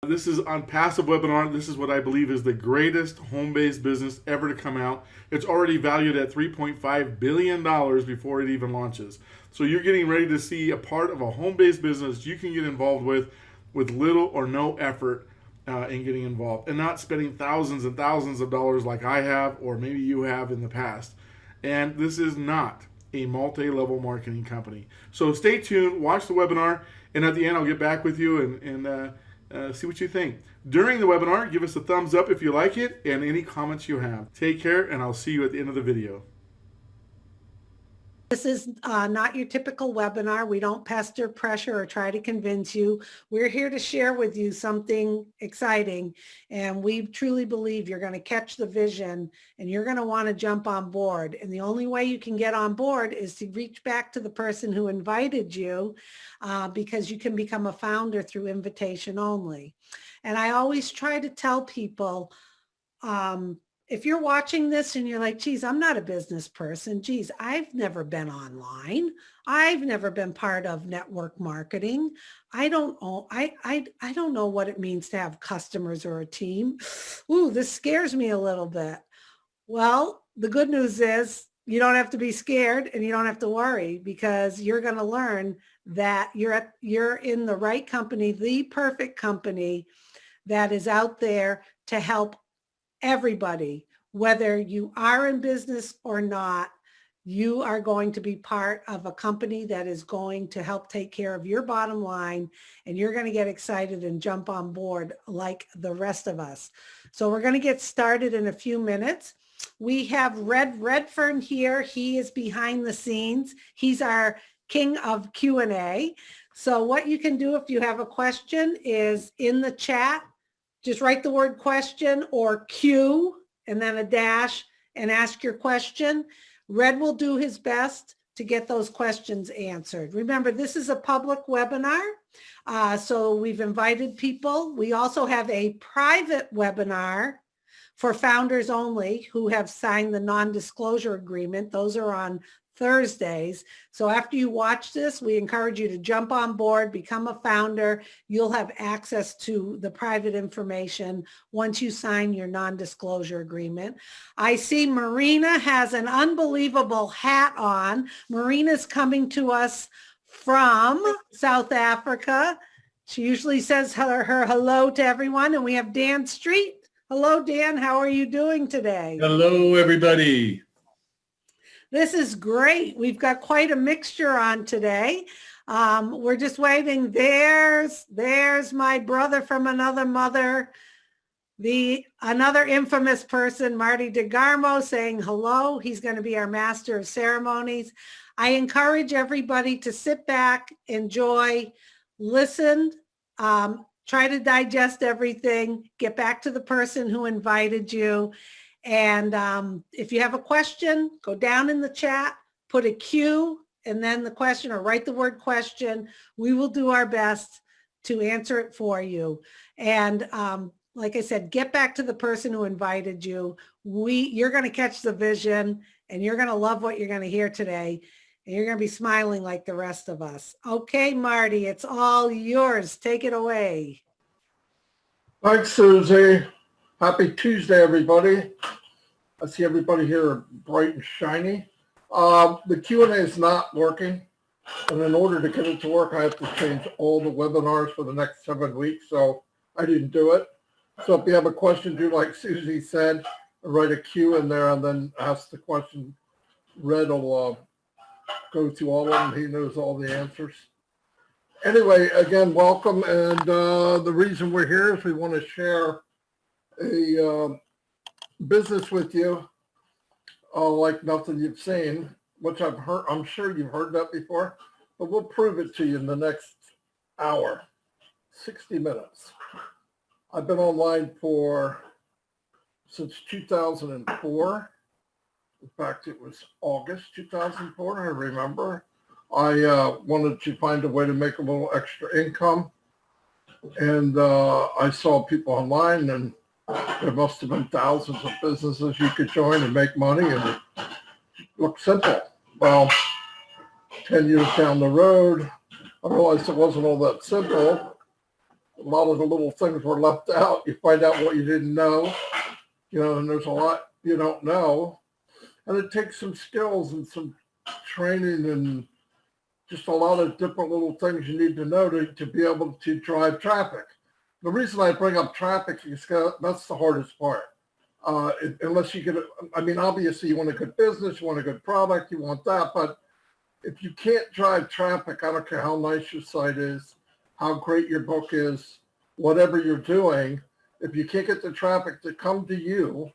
This is OnPassive webinar. This is what I believe is the greatest home-based business ever to come out. It's already valued at $3.5 billion before it even launches. So you're getting ready to see a part of a home-based business you can get involved with little or no effort in getting involved, and not spending thousands and thousands of dollars like I have or maybe you have in the past. And this is not a multi-level marketing company. So stay tuned, watch the webinar, and at the end I'll get back with you and see what you think. During the webinar, give us a thumbs up if you like it and any comments you have. Take care, and I'll see you at the end of the video. This is not your typical webinar. We don't pester, pressure, or try to convince you. We're here to share with you something exciting, and we truly believe you're going to catch the vision and you're going to want to jump on board. And the only way you can get on board is to reach back to the person who invited you, because you can become a founder through invitation only. And I always try to tell people, if you're watching this and you're like, geez, I'm not a business person. Geez, I've never been online. I've never been part of network marketing. I don't know. I don't know what it means to have customers or a team. Ooh, this scares me a little bit. Well, the good news is you don't have to be scared and you don't have to worry, because you're going to learn that you're in the right company, the perfect company that is out there to help everybody. Whether you are in business or not, you are going to be part of a company that is going to help take care of your bottom line, and you're going to get excited and jump on board like the rest of us. So we're going to get started in a few minutes. We have Red Redfern here. He is behind the scenes. He's our king of Q&A. So what you can do if you have a question is in the chat, just write the word question or Q and then a dash and ask your question. Red will do his best to get those questions answered. Remember, this is a public webinar, so we've invited people. We also have a private webinar for founders only who have signed the non-disclosure agreement. Those are on Thursdays. So after you watch this, we encourage you to jump on board, become a founder. You'll have access to the private information once you sign your non-disclosure agreement. I see Marina has an unbelievable hat on. Marina's coming to us from South Africa. She usually says her hello to everyone. And we have Dan Street. Hello, Dan. How are you doing today? Hello, everybody. This is great. We've got quite a mixture on today. We're just waiting. There's my brother from another mother, another infamous person, Marty DeGarmo, saying hello. He's going to be our master of ceremonies. I encourage everybody to sit back, enjoy, listen, try to digest everything, get back to the person who invited you. And if you have a question, go down in the chat, put a Q and then the question, or write the word question. We will do our best to answer it for you. And like I said, get back to the person who invited you. You're going to catch the vision and you're going to love what you're going to hear today. And you're going to be smiling like the rest of us. Okay, Marty, it's all yours. Take it away. Thanks, Susie. Happy Tuesday, everybody. I see everybody here bright and shiny. The Q&A is not working, and in order to get it to work, I have to change all the webinars for the next 7 weeks, so I didn't do it. So if you have a question, do like Susie said, write a Q in there and then ask the question. Red will go through all of them. He knows all the answers. Anyway, again, welcome, and the reason we're here is we want to share a business with you like nothing you've seen, which I'm sure you've heard that before, but we'll prove it to you in the next hour, 60 minutes. I've been online since 2004. In fact, it was August 2004, I remember. I wanted to find a way to make a little extra income, and I saw people online, and there must have been thousands of businesses you could join and make money, and it looked simple. Well, 10 years down the road, I realized it wasn't all that simple. A lot of the little things were left out. You find out what you didn't know, and there's a lot you don't know. And it takes some skills and some training and just a lot of different little things you need to know to be able to drive traffic. The reason I bring up traffic is that's the hardest part. Unless you get, obviously you want a good business, you want a good product, you want that, but if you can't drive traffic, I don't care how nice your site is, how great your book is, whatever you're doing, if you can't get the traffic to come to you,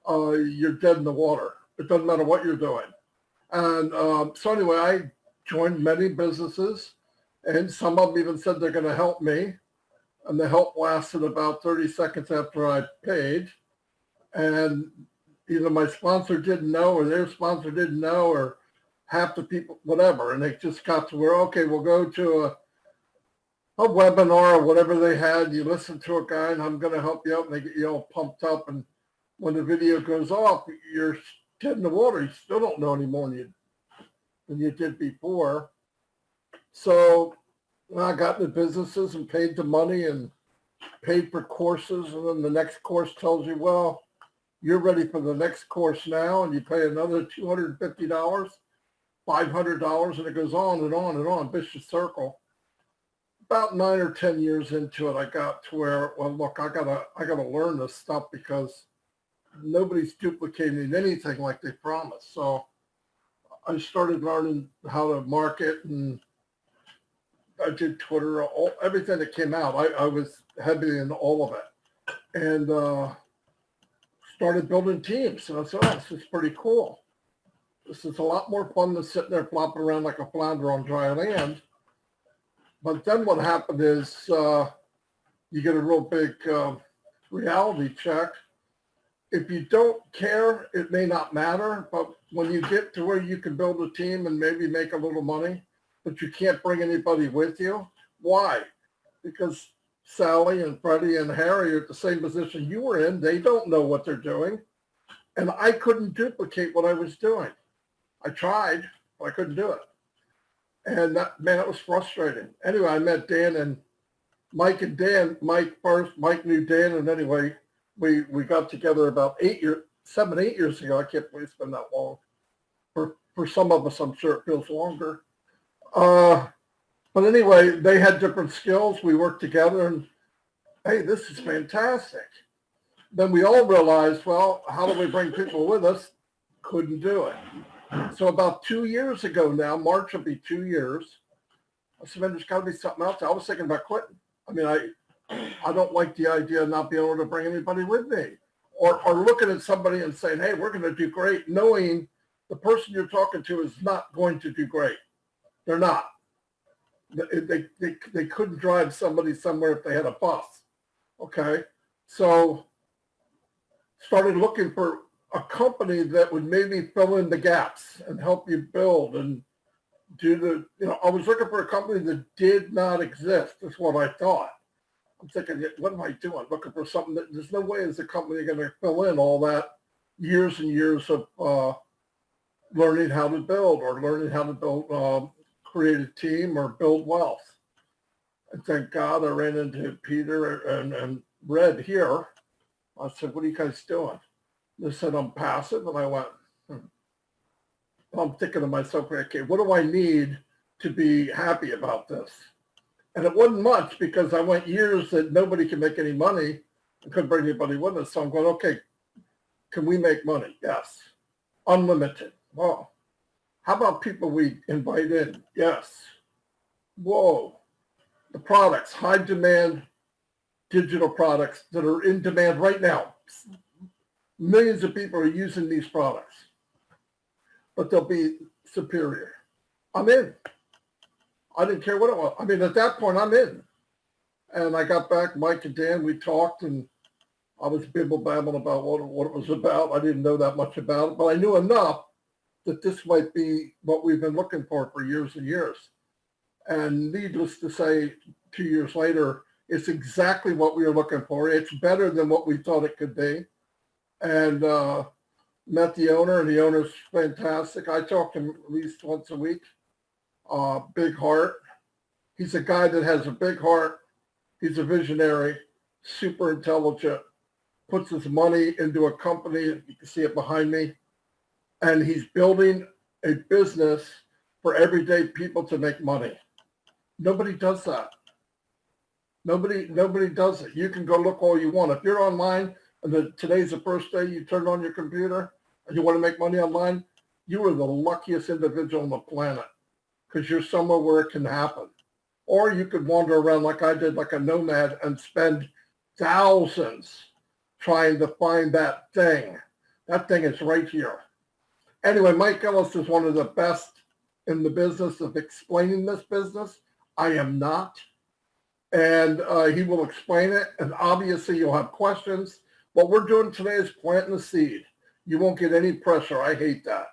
you're dead in the water. It doesn't matter what you're doing. And so anyway, I joined many businesses, and some of them even said they're going to help me. And the help lasted about 30 seconds after I paid. And either my sponsor didn't know or their sponsor didn't know or half the people, whatever. And they just got to where, okay, we'll go to a webinar or whatever they had. You listen to a guy and I'm going to help you out, and they get you all pumped up. And when the video goes off, you're dead in the water. You still don't know any more than you did before. So I got into businesses and paid the money and paid for courses. And then the next course tells you, well, you're ready for the next course now. And you pay another $250, $500, and it goes on and on and on, vicious circle. About 9 or 10 years into it, I got to where, well, look, I gotta learn this stuff because nobody's duplicating anything like they promised. So I started learning how to market, and I did Twitter, everything that came out. I was heavy in all of it, and started building teams. And I said, oh, this is pretty cool. This is a lot more fun than sitting there flopping around like a flounder on dry land. But then what happened is you get a real big reality check. If you don't care, it may not matter. But when you get to where you can build a team and maybe make a little money, but you can't bring anybody with you, why? Because Sally and Freddie and Harry are at the same position you were in. They don't know what they're doing. And I couldn't duplicate what I was doing. I tried, but I couldn't do it. And that, man, it was frustrating. Anyway, I met Dan and Mike and Dan. Mike first. Mike knew Dan. And anyway, we got together about 8 years ago. I can't believe it's been that long. For some of us, I'm sure it feels longer. But anyway, they had different skills. We worked together, and hey, this is fantastic. Then we all realized, well, how do we bring people with us? Couldn't do it. So about 2 years ago now, March will be 2 years. I said, man, there's got to be something else. I was thinking about quitting. I mean, I don't like the idea of not being able to bring anybody with me, or looking at somebody and saying, hey, we're going to do great, knowing the person you're talking to is not going to do great. They're not. They couldn't drive somebody somewhere if they had a bus. Okay. So started looking for a company that would maybe fill in the gaps and help you build and do I was looking for a company that did not exist. That's what I thought. I'm thinking, what am I doing? Looking for something that there's no way is the company going to fill in all that years and years of learning how to build or learning how to build, create a team or build wealth. And thank God I ran into Peter and Red here. I said, what are you guys doing? They said, OnPassive. And I went, I'm thinking to myself, okay, what do I need to be happy about this? And it wasn't much because I went years that nobody could make any money and couldn't bring anybody with us. So I'm going, okay, can we make money? Yes. Unlimited. Well, how about people we invite in? Yes. Whoa. The products, high demand digital products that are in demand right now. Millions of people are using these products, but they'll be superior. I'm in. I didn't care what it was. I mean, at that point, I'm in. And I got back, Mike and Dan, we talked, and I was bibble-babbling about what it was about. I didn't know that much about it, but I knew enough that this might be what we've been looking for years and years. And needless to say, 2 years later, it's exactly what we were looking for. It's better than what we thought it could be. And met the owner, and the owner's fantastic. I talk to him at least once a week. Big heart. He's a guy that has a big heart, He's a visionary, super intelligent, puts his money into a company. You can see it behind me. And he's building a business for everyday people to make money. Nobody does that. Nobody does it. You can go look all you want. If you're online and today's the first day you turn on your computer and you want to make money online, you are the luckiest individual on the planet because you're somewhere where it can happen. Or you could wander around like I did, like a nomad, and spend thousands trying to find that thing. That thing is right here. Anyway, Mike Ellis is one of the best in the business of explaining this business. I am not. And he will explain it. And obviously you'll have questions. What we're doing today is planting the seed. You won't get any pressure. I hate that.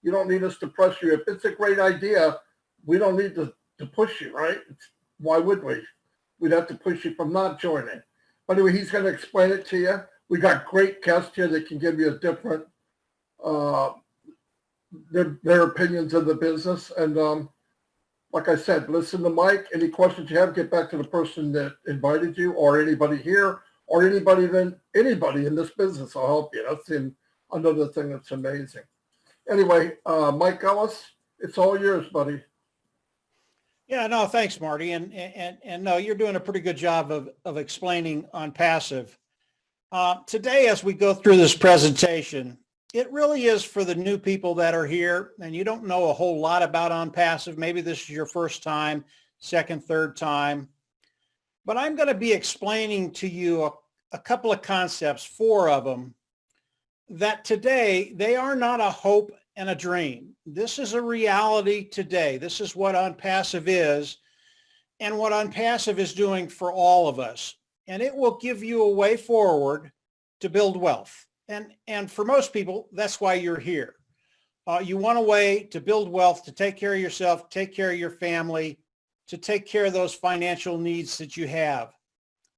You don't need us to pressure you. If it's a great idea, we don't need to push you, right? Why would we? We'd have to push you from not joining. But anyway, he's going to explain it to you. We got great guests here that can give you a different, their opinions of the business. And like I said, listen to Mike. Any questions you have, get back to the person that invited you or anybody here or anybody in this business will help you. That's another thing that's amazing. Anyway, Mike Ellis, it's all yours, buddy. Yeah, no, thanks, Marty. And no, you're doing a pretty good job of explaining OnPassive. Today, as we go through this presentation, it really is for the new people that are here and you don't know a whole lot about OnPassive. Maybe this is your first time, second, third time. But I'm going to be explaining to you a couple of concepts, 4 of them, that today they are not a hope and a dream. This is a reality today. This is what OnPassive is and what OnPassive is doing for all of us. And it will give you a way forward to build wealth. And for most people, that's why you're here. You want a way to build wealth, to take care of yourself, take care of your family, to take care of those financial needs that you have.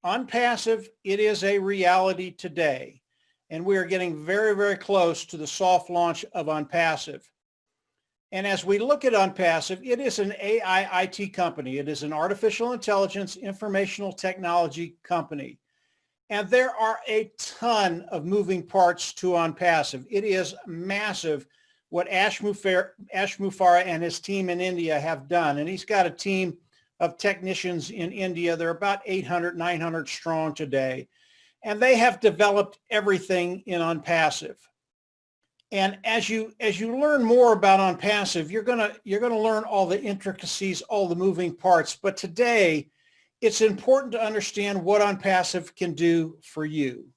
OnPassive, it is a reality today. And we are getting very, very close to the soft launch of OnPassive. And as we look at OnPassive, it is an AI IT company. It is an artificial intelligence informational technology company. And there are a ton of moving parts to OnPassive. It is massive what Ash Mufareh and his team in India have done. And he's got a team of technicians in India. They're about 800, 900 strong today. And they have developed everything in OnPassive. And as you learn more about OnPassive, you're gonna learn all the intricacies, all the moving parts. But today, it's important to understand what OnPassive can do for you.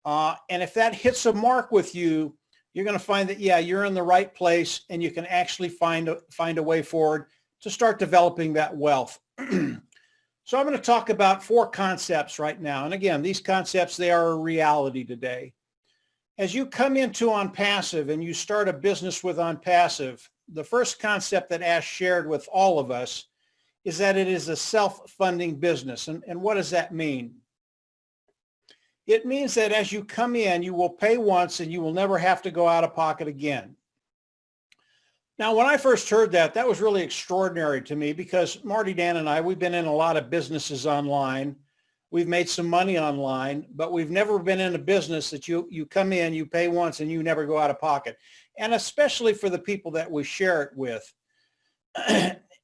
And if that hits a mark with you, you're going to find that, yeah, you're in the right place and you can actually find a way forward to start developing that wealth. So I'm going to talk about 4 concepts right now. And again, these concepts, they are a reality today. As you come into OnPassive and you start a business with OnPassive, the first concept that Ash shared with all of us is that it is a self-funding business. And what does that mean? It means that as you come in, you will pay once and you will never have to go out of pocket again. Now, when I first heard that, that was really extraordinary to me because Marty, Dan, and I, we've been in a lot of businesses online. We've made some money online, but we've never been in a business that you come in, you pay once, and you never go out of pocket. And especially for the people that we share it with.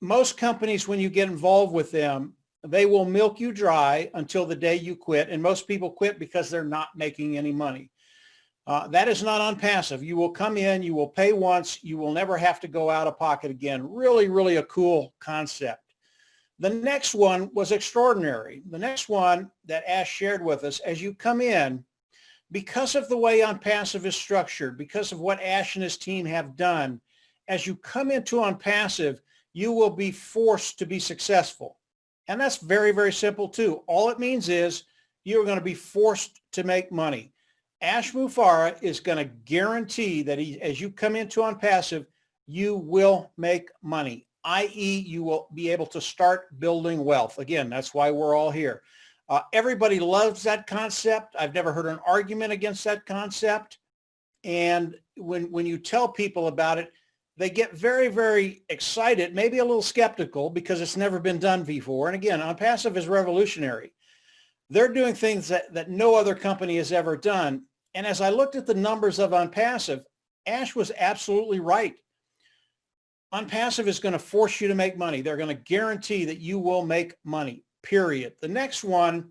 Most companies, when you get involved with them, they will milk you dry until the day you quit. And most people quit because they're not making any money. That is not OnPassive. You will come in, you will pay once, you will never have to go out of pocket again. Really, really a cool concept. The next one was extraordinary. The next one that Ash shared with us, as you come in, because of the way OnPassive is structured, because of what Ash and his team have done, as you come into OnPassive, you will be forced to be successful. And that's very, very simple too. All it means is you're going to be forced to make money. Ash Mufareh is going to guarantee that as you come into OnPassive, you will make money, i.e. you will be able to start building wealth. Again, that's why we're all here. Everybody loves that concept. I've never heard an argument against that concept. And when you tell people about it, they get very, very excited, maybe a little skeptical because it's never been done before. And again, OnPassive is revolutionary. They're doing things that no other company has ever done. And as I looked at the numbers of OnPassive, Ash was absolutely right. OnPassive is going to force you to make money. They're going to guarantee that you will make money, period. The next one,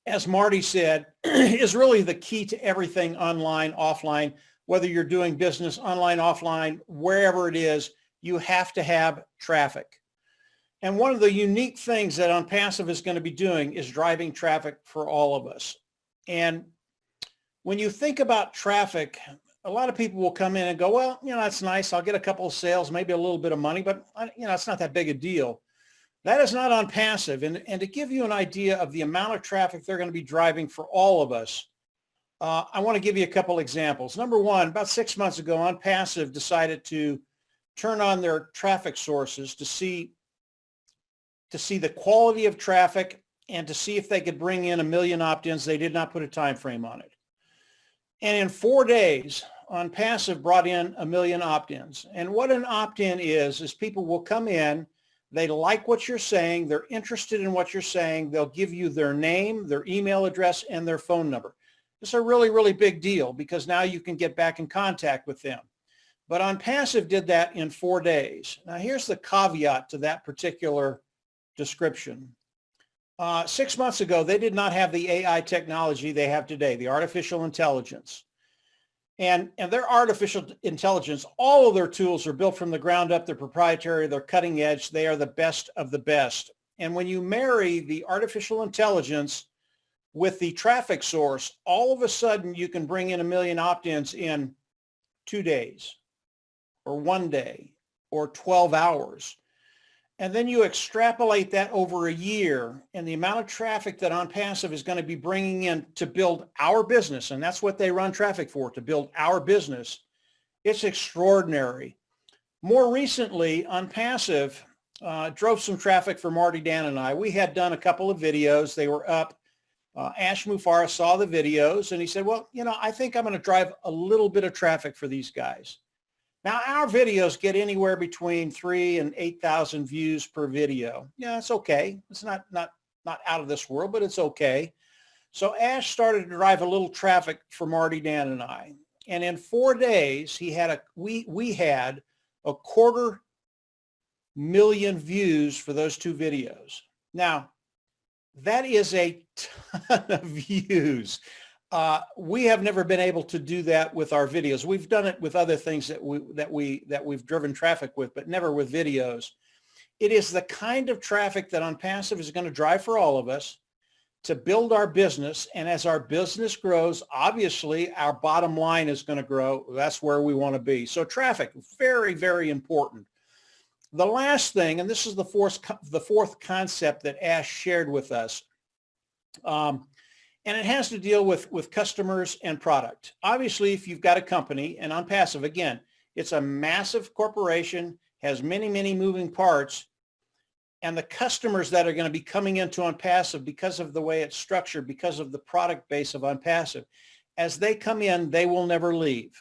as Marty said, is really the key to everything online, offline, whether you're doing business online, offline, wherever it is, you have to have traffic. And one of the unique things that OnPassive is going to be doing is driving traffic for all of us. And when you think about traffic, a lot of people will come in and go, well, that's nice. I'll get a couple of sales, maybe a little bit of money, but it's not that big a deal. That is not OnPassive. And to give you an idea of the amount of traffic they're going to be driving for all of us, I want to give you a couple examples. Number one, about 6 months ago, OnPassive decided to turn on their traffic sources to see the quality of traffic and to see if they could bring in 1 million opt-ins. They did not put a time frame on it. And in 4 days, OnPassive brought in 1 million opt-ins. And what an opt-in is people will come in, they like what you're saying, they're interested in what you're saying, they'll give you their name, their email address, and their phone number. It's a really, really big deal because now you can get back in contact with them. But OnPassive did that in 4 days. Now here's the caveat to that particular description. 6 months ago, they did not have the AI technology they have today, the artificial intelligence. And their artificial intelligence, all of their tools are built from the ground up. They're proprietary. They're cutting edge. They are the best of the best. And when you marry the artificial intelligence with the traffic source, all of a sudden you can bring in 1 million opt-ins in 2 days or 1 day or 12 hours. And then you extrapolate that over a year and the amount of traffic that OnPassive is going to be bringing in to build our business. And that's what they run traffic for, to build our business. It's extraordinary. More recently, OnPassive drove some traffic for Marty, Dan, and I. We had done a couple of videos. They were up. Ash Mufara saw the videos and he said, well, I think I'm going to drive a little bit of traffic for these guys. Now, our videos get anywhere between 3,000 and 8,000 views per video. Yeah, it's okay. It's not out of this world, but it's okay. So Ash started to drive a little traffic for Marty, Dan, and I. And in 4 days, we had a 250,000 views for those 2 videos. Now, that is a ton of views. We have never been able to do that with our videos. We've done it with other things that we've driven traffic with, but never with videos. It is the kind of traffic that OnPassive is going to drive for all of us to build our business. And as our business grows, obviously our bottom line is going to grow. That's where we want to be. So traffic, very, very important. The last thing, and this is the fourth concept that Ash shared with us, and it has to deal with customers and product. Obviously, if you've got a company, and OnPassive, again, it's a massive corporation, has many, many moving parts, and the customers that are going to be coming into OnPassive because of the way it's structured, because of the product base of OnPassive, as they come in, they will never leave.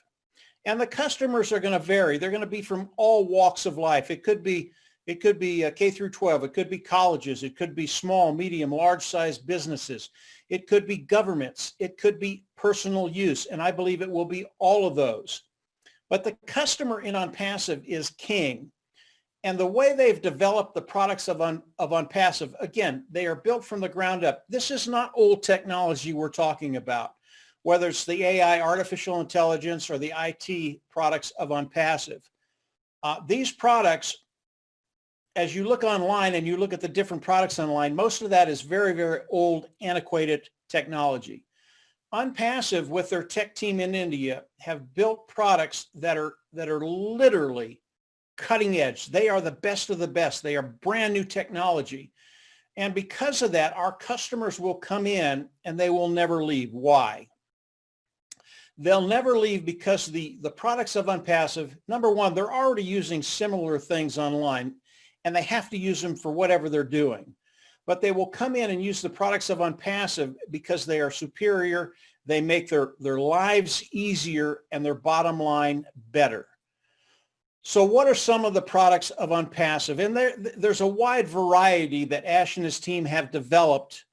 And the customers are going to vary. They're going to be from all walks of life. It could be K through 12. It could be colleges. It could be small, medium, large-sized businesses. It could be governments. It could be personal use. And I believe it will be all of those. But the customer in OnPassive is king. And the way they've developed the products of OnPassive, again, they are built from the ground up. This is not old technology we're talking about, whether it's the AI, artificial intelligence, or the IT products of OnPassive. These products, as you look online and you look at the different products online, most of that is very, very old, antiquated technology. OnPassive, with their tech team in India, have built products that are literally cutting edge. They are the best of the best. They are brand new technology. And because of that, our customers will come in and they will never leave. Why? They'll never leave because the products of OnPassive, number one, they're already using similar things online, and they have to use them for whatever they're doing. But they will come in and use the products of OnPassive because they are superior. They make their lives easier and their bottom line better. So what are some of the products of OnPassive? And there's a wide variety that Ash and his team have developed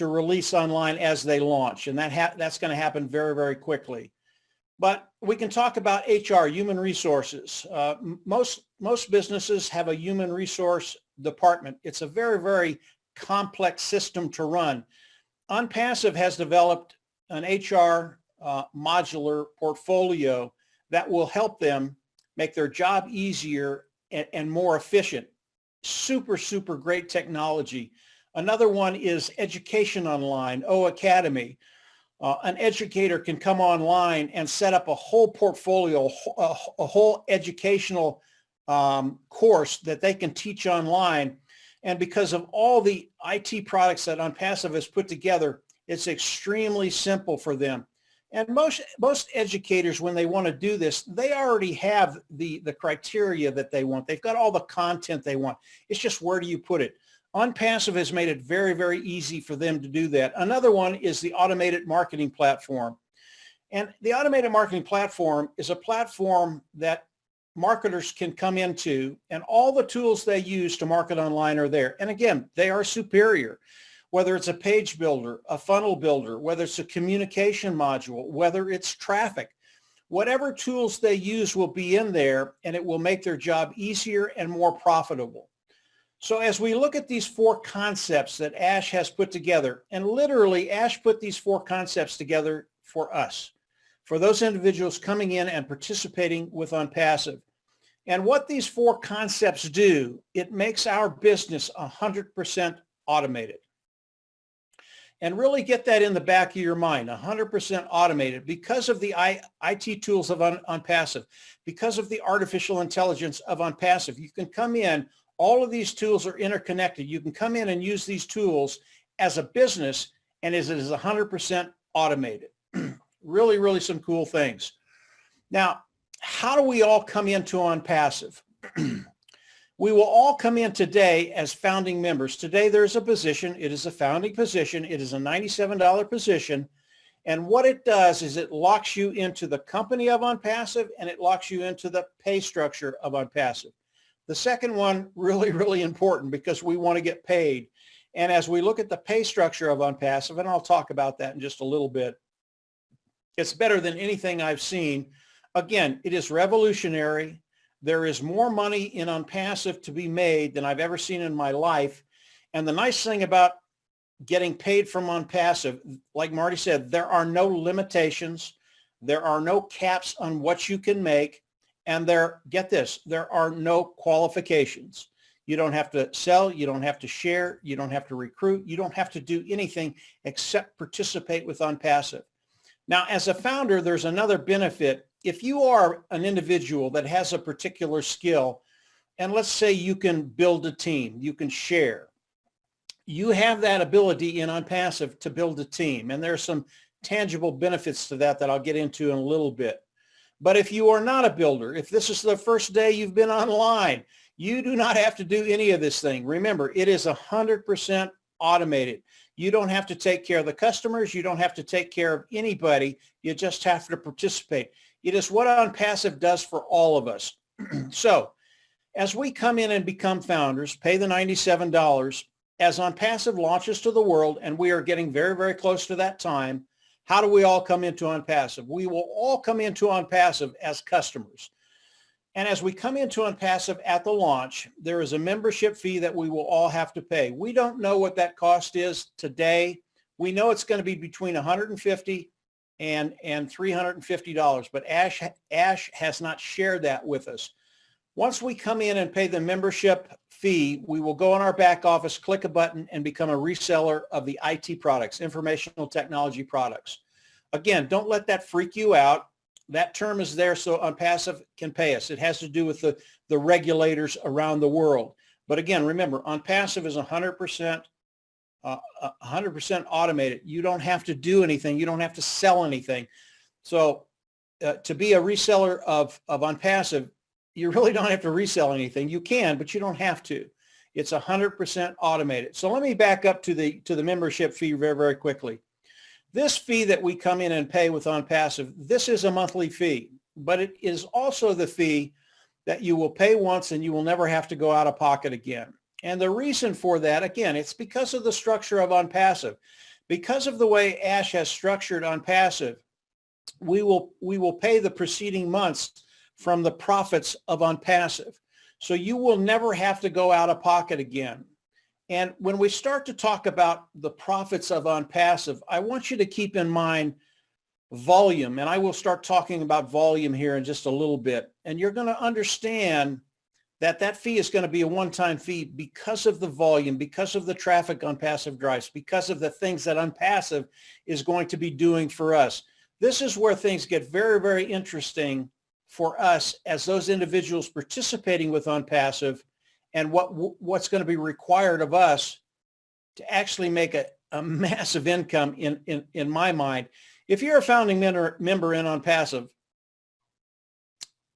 to release online as they launch, and that's going to happen very, very quickly. But we can talk about HR, human resources. Most businesses have a human resource department. It's a very, very complex system to run. OnPassive has developed an HR modular portfolio that will help them make their job easier and more efficient. Super, super great technology. Another one is education online, O Academy. An educator can come online and set up a whole portfolio, a whole educational course that they can teach online. And because of all the IT products that OnPassive has put together, it's extremely simple for them. And most educators, when they want to do this, they already have the criteria that they want. They've got all the content they want. It's just, where do you put it? OnPassive has made it very, very easy for them to do that. Another one is the automated marketing platform. And the automated marketing platform is a platform that marketers can come into, and all the tools they use to market online are there. And again, they are superior. Whether it's a page builder, a funnel builder, whether it's a communication module, whether it's traffic, whatever tools they use will be in there, and it will make their job easier and more profitable. So as we look at these 4 concepts that Ash has put together, and literally Ash put these 4 concepts together for us, for those individuals coming in and participating with OnPassive. And what these 4 concepts do, it makes our business 100% automated. And really get that in the back of your mind, 100% automated, because of the IT tools of OnPassive, because of the artificial intelligence of OnPassive. You can come in, all of these tools are interconnected. You can come in and use these tools as a business, and it is 100% automated. Really, really some cool things. Now, how do we all come into OnPassive? We will all come in today as founding members. Today there's a position. It is a founding position. It is a $97 position. And what it does is it locks you into the company of OnPassive, and it locks you into the pay structure of OnPassive. The second one, really, really important, because we want to get paid. And as we look at the pay structure of OnPassive, and I'll talk about that in just a little bit, it's better than anything I've seen. Again, it is revolutionary. There is more money in OnPassive to be made than I've ever seen in my life. And the nice thing about getting paid from OnPassive, like Marty said, there are no limitations. There are no caps on what you can make. And get this, there are no qualifications. You don't have to sell. You don't have to share. You don't have to recruit. You don't have to do anything except participate with OnPassive. Now, as a founder, there's another benefit. If you are an individual that has a particular skill, and let's say you can build a team, you can share, you have that ability in OnPassive to build a team. And there's some tangible benefits to that I'll get into in a little bit. But if you are not a builder, if this is the first day you've been online, you do not have to do any of this thing. Remember, it is 100% automated. You don't have to take care of the customers. You don't have to take care of anybody. You just have to participate. It is what OnPassive does for all of us. So as we come in and become founders, pay the $97, as OnPassive launches to the world, and we are getting very, very close to that time, how do we all come into OnPassive? We will all come into OnPassive as customers. And as we come into OnPassive at the launch, there is a membership fee that we will all have to pay. We don't know what that cost is today. We know it's going to be between $150 and $350, but Ash has not shared that with us. Once we come in and pay the membership fee, we will go in our back office, click a button, and become a reseller of the IT products, informational technology products. Again, don't let that freak you out. That term is there so OnPassive can pay us. It has to do with the regulators around the world. But again, remember, OnPassive is 100% automated. You don't have to do anything. You don't have to sell anything. So to be a reseller of OnPassive, you really don't have to resell anything. You can, but you don't have to. It's 100% automated. So let me back up to the membership fee very, very quickly. This fee that we come in and pay with OnPassive, this is a monthly fee, but it is also the fee that you will pay once and you will never have to go out of pocket again. And the reason for that, again, it's because of the structure of OnPassive. Because of the way Ash has structured OnPassive, we will pay the preceding months from the profits of OnPassive. So you will never have to go out of pocket again. And when we start to talk about the profits of OnPassive, I want you to keep in mind volume. And I will start talking about volume here in just a little bit. And you're going to understand that that fee is going to be a one-time fee because of the volume, because of the traffic OnPassive drives, because of the things that OnPassive is going to be doing for us. This is where things get very, very interesting for us as those individuals participating with OnPassive, and what's going to be required of us to actually make a massive income in my mind. If you're a founding member in OnPassive,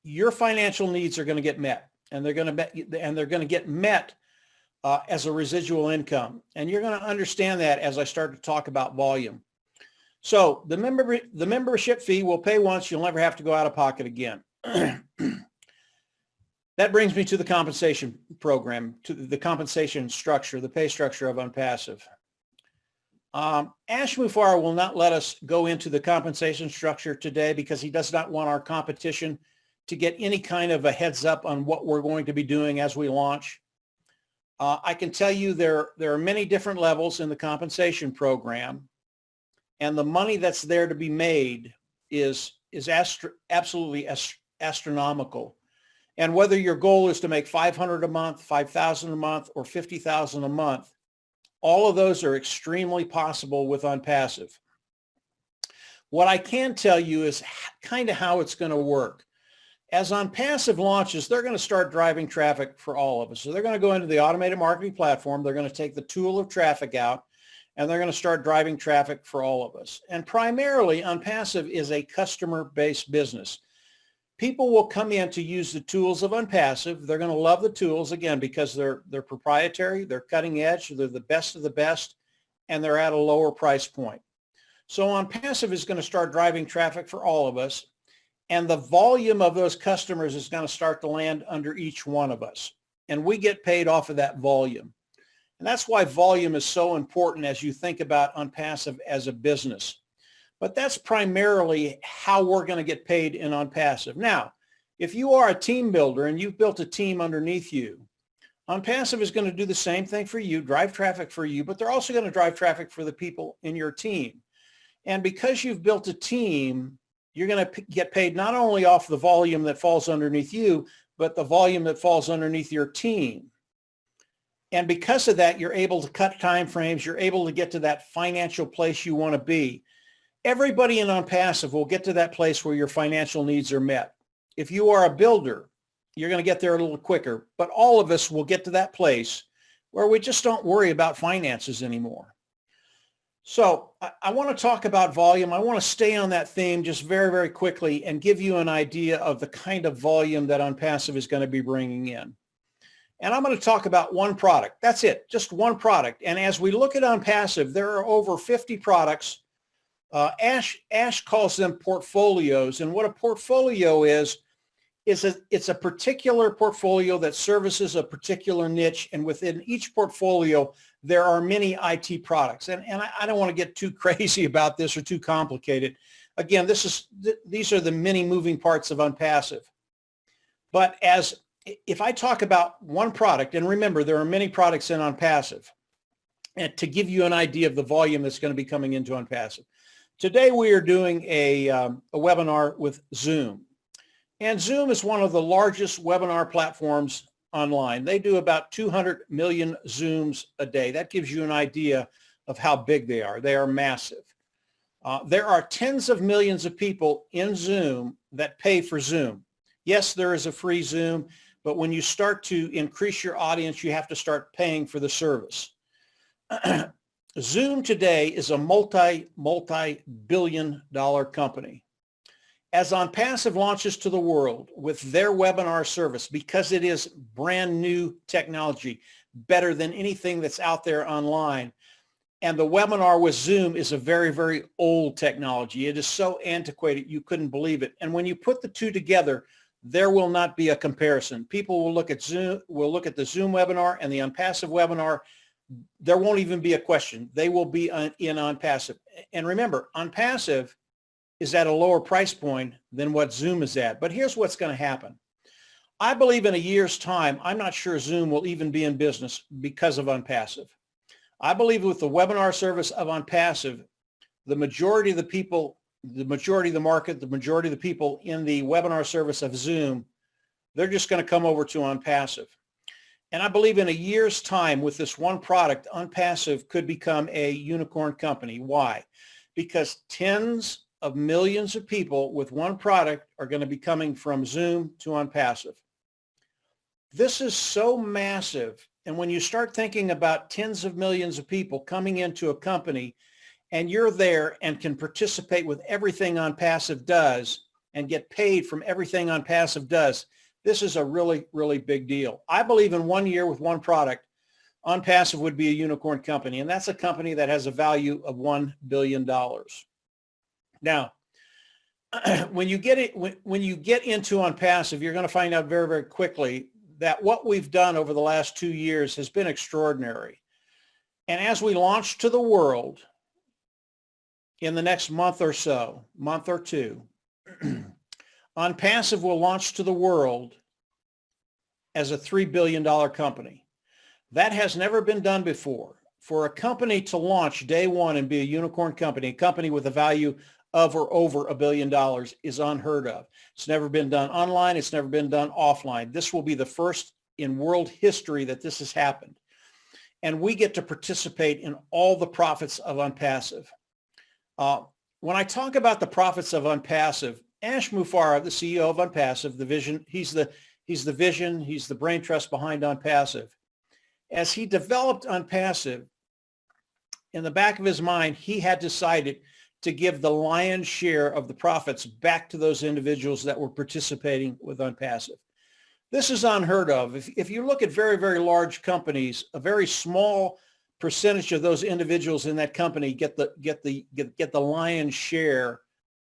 your financial needs are going to get met, and they're going to get met as a residual income. And you're going to understand that as I start to talk about volume. So the membership fee will pay once. You'll never have to go out of pocket again. That brings me to the compensation program, to the compensation structure, the pay structure of OnPassive. Ash Mufareh will not let us go into the compensation structure today because he does not want our competition to get any kind of a heads up on what we're going to be doing as we launch. I can tell you there are many different levels in the compensation program, and the money that's there to be made is absolutely astronomical. And whether your goal is to make $500 a month, $5,000 a month, or $50,000 a month, all of those are extremely possible with OnPassive. What I can tell you is kind of how it's going to work. As OnPassive launches, they're going to start driving traffic for all of us. So they're going to go into the automated marketing platform. They're going to take the tool of traffic out, and they're going to start driving traffic for all of us. And primarily, OnPassive is a customer-based business. People will come in to use the tools of OnPassive. They're going to love the tools, again, because they're proprietary, they're cutting edge, they're the best of the best, and they're at a lower price point. So OnPassive is going to start driving traffic for all of us, and the volume of those customers is going to start to land under each one of us. And we get paid off of that volume. And that's why volume is so important as you think about OnPassive as a business. But that's primarily how we're going to get paid in OnPassive. Now, if you are a team builder and you've built a team underneath you, OnPassive is going to do the same thing for you, drive traffic for you, but they're also going to drive traffic for the people in your team. And because you've built a team, you're going to get paid not only off the volume that falls underneath you, but the volume that falls underneath your team. And because of that, you're able to cut time frames. You're able to get to that financial place you want to be. Everybody in OnPassive will get to that place where your financial needs are met. If you are a builder, you're going to get there a little quicker, but all of us will get to that place where we just don't worry about finances anymore. So I want to talk about volume. I want to stay on that theme just very, very quickly and give you an idea of the kind of volume that OnPassive is going to be bringing in. And I'm going to talk about one product. That's it, just one product. And as we look at OnPassive, there are over 50 products. Ash calls them portfolios. And what a portfolio is it's a particular portfolio that services a particular niche. And within each portfolio, there are many IT products. And I don't want to get too crazy about this or too complicated. Again, these are the many moving parts of OnPassive. But if I talk about one product, and remember, there are many products in OnPassive, and to give you an idea of the volume that's going to be coming into OnPassive. Today, we are doing a webinar with Zoom. And Zoom is one of the largest webinar platforms online. They do about 200 million Zooms a day. That gives you an idea of how big they are. They are massive. There are tens of millions of people in Zoom that pay for Zoom. Yes, there is a free Zoom, but when you start to increase your audience, you have to start paying for the service. Zoom today is a multi-billion dollar company. As OnPassive launches to the world with their webinar service, because it is brand new technology, better than anything that's out there online, and the webinar with Zoom is a very, very old technology. It is so antiquated, you couldn't believe it. And when you put the two together, there will not be a comparison. People will look at Zoom, will look at the Zoom webinar and the OnPassive webinar. there won't even be a question. They will be in OnPassive. And remember, OnPassive is at a lower price point than what Zoom is at. But here's what's going to happen. I believe in a year's time, I'm not sure Zoom will even be in business because of OnPassive. I believe with the webinar service of OnPassive, the majority of the people, the majority of the market, the majority of the people in the webinar service of Zoom, they're just going to come over to OnPassive. And I believe in a year's time with this one product, OnPassive could become a unicorn company. Why? Because tens of millions of people with one product are going to be coming from Zoom to OnPassive. This is so massive. And when you start thinking about tens of millions of people coming into a company and you're there and can participate with everything OnPassive does and get paid from everything OnPassive does, this is a really, really big deal. I believe in 1 year with one product, OnPassive would be a unicorn company, and that's a company that has a value of $1 billion. Now, when you get into OnPassive, you're going to find out very, very quickly that what we've done over the last 2 years has been extraordinary. And as we launch to the world in the next month or so, month or two, OnPassive will launch to the world as a $3 billion company. That has never been done before. For a company to launch day one and be a unicorn company, a company with a value of or over $1 billion is unheard of. It's never been done online. It's never been done offline. This will be the first in world history that this has happened. And we get to participate in all the profits of OnPassive. When I talk about the profits of OnPassive, Ash Mufareh, the CEO of OnPassive, the vision, he's the vision, he's the brain trust behind OnPassive. As he developed OnPassive, in the back of his mind, he had decided to give the lion's share of the profits back to those individuals that were participating with OnPassive. This is unheard of. If you look at very, very large companies, a very small percentage of those individuals in that company get the lion's share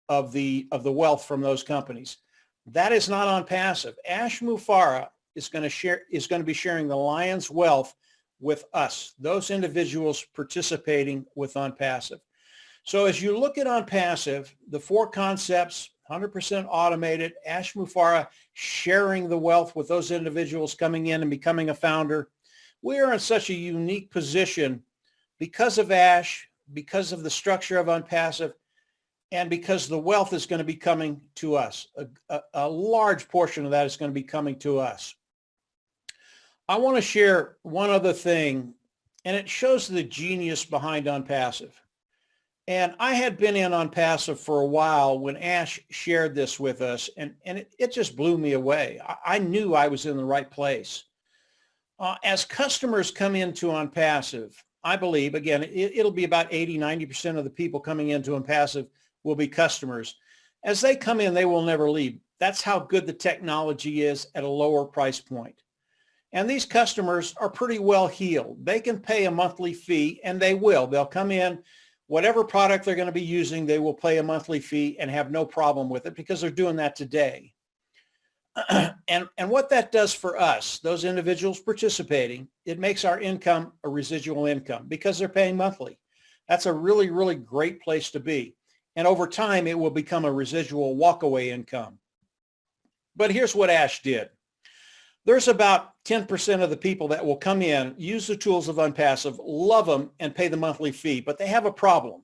of the wealth from those companies. That is not OnPassive. Ash Mufareh is going to be sharing the lion's wealth with us, those individuals participating with OnPassive. So as you look at OnPassive, the four concepts, 100% automated, Ash Mufareh sharing the wealth with those individuals coming in and becoming a founder. We are in such a unique position because of Ash, because of the structure of OnPassive, and because the wealth is going to be coming to us. A large portion of that is going to be coming to us. I want to share one other thing, and it shows the genius behind OnPassive. And I had been in OnPassive for a while when Ash shared this with us, and it just blew me away. I knew I was in the right place. As customers come into OnPassive, I believe, again, it'll be about 80, 90% of the people coming into OnPassive will be customers. As they come in, they will never leave. That's how good the technology is at a lower price point. And these customers are pretty well heeled. They can pay a monthly fee, and they will. They'll come in, whatever product they're going to be using, they will pay a monthly fee and have no problem with it because they're doing that today. And what that does for us, those individuals participating, it makes our income a residual income because they're paying monthly. That's a really, really great place to be. And over time, it will become a residual walkaway income. But here's what Ash did. There's about 10% of the people that will come in, use the tools of OnPassive, love them, and pay the monthly fee, but they have a problem.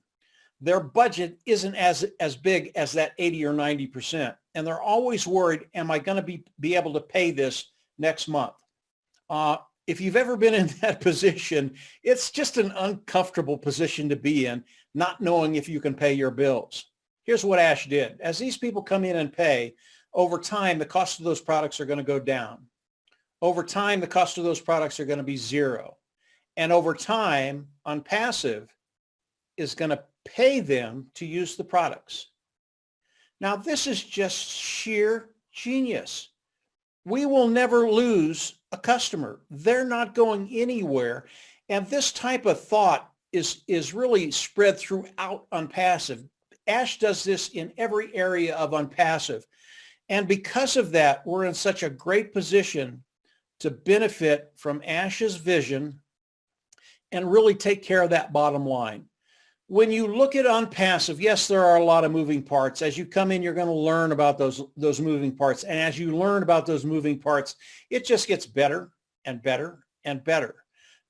Their budget isn't as big as that 80 or 90%. And they're always worried, am I going to be able to pay this next month? If you've ever been in that position, it's just an uncomfortable position to be in, not knowing if you can pay your bills. Here's what Ash did. As these people come in and pay, over time, the cost of those products are going to go down. Over time, the cost of those products are going to be zero. And over time, OnPassive is going to pay them to use the products. Now, this is just sheer genius. We will never lose a customer. They're not going anywhere. And this type of thought is really spread throughout OnPassive. Ash does this in every area of OnPassive. And because of that, we're in such a great position to benefit from Ash's vision and really take care of that bottom line. When you look at OnPassive, yes, there are a lot of moving parts. As you come in, you're going to learn about those moving parts. And as you learn about those moving parts, it just gets better and better and better.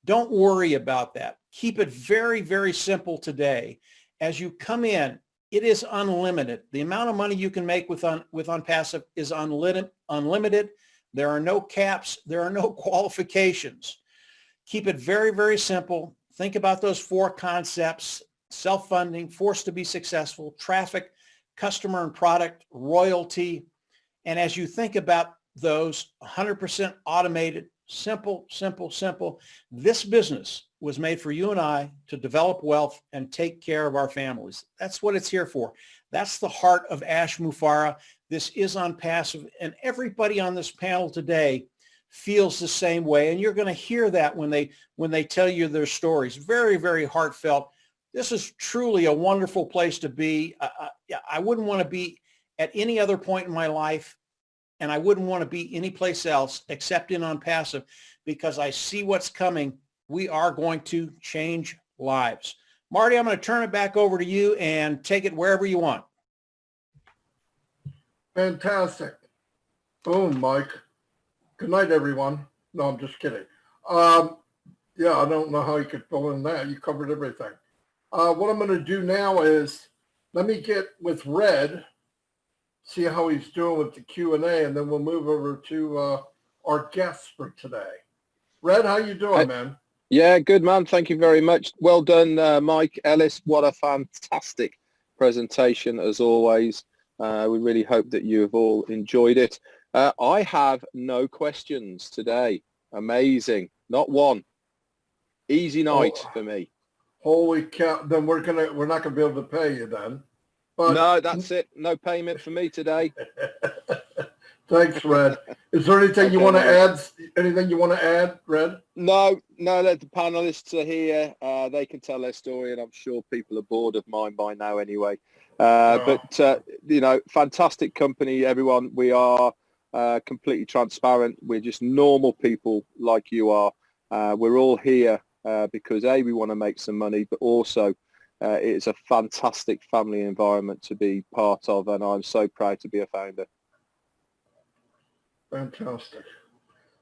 Don't worry about that. Keep it very, very simple today. As you come in, it is unlimited. The amount of money you can make with OnPassive is unlimited. There are no caps. There are no qualifications. Keep it very, very simple. Think about those 4 concepts: self-funding, forced to be successful, traffic, customer and product, royalty. And as you think about those, 100% automated, simple, simple, simple. This business was made for you and I to develop wealth and take care of our families. That's what it's here for. That's the heart of Ash Mufareh. This is OnPassive, and everybody on this panel today feels the same way. And you're going to hear that when they tell you their stories. Very, very heartfelt. This is truly a wonderful place to be. I wouldn't want to be at any other point in my life, and I wouldn't want to be anyplace else except in OnPassive, because I see what's coming. We are going to change lives. Marty, I'm going to turn it back over to you and take it wherever you want. Fantastic. Boom, Mike. Good night, everyone. No, I'm just kidding. Yeah, I don't know how you could fill in that. You covered everything. What I'm going to do now is let me get with Red, see how he's doing with the Q&A, and then we'll move over to our guests for today. Red, how you doing, man? Yeah, good, man. Thank you very much. Well done, Mike Ellis. What a fantastic presentation, as always. We really hope that you have all enjoyed it. I have no questions today. Amazing. Not one. Easy night for me. Holy cow. Then we're not gonna be able to pay you then. But No, that's it. No payment for me today. thanks, Red. Is there anything you want to add? Anything you want to add, Red? No, the panelists are here. They can tell their story, and I'm sure people are bored of mine by now anyway. But fantastic company, everyone. We are completely transparent. We're just normal people like you are. We're all here because we want to make some money, but also it's a fantastic family environment to be part of, and I'm so proud to be a founder. Fantastic.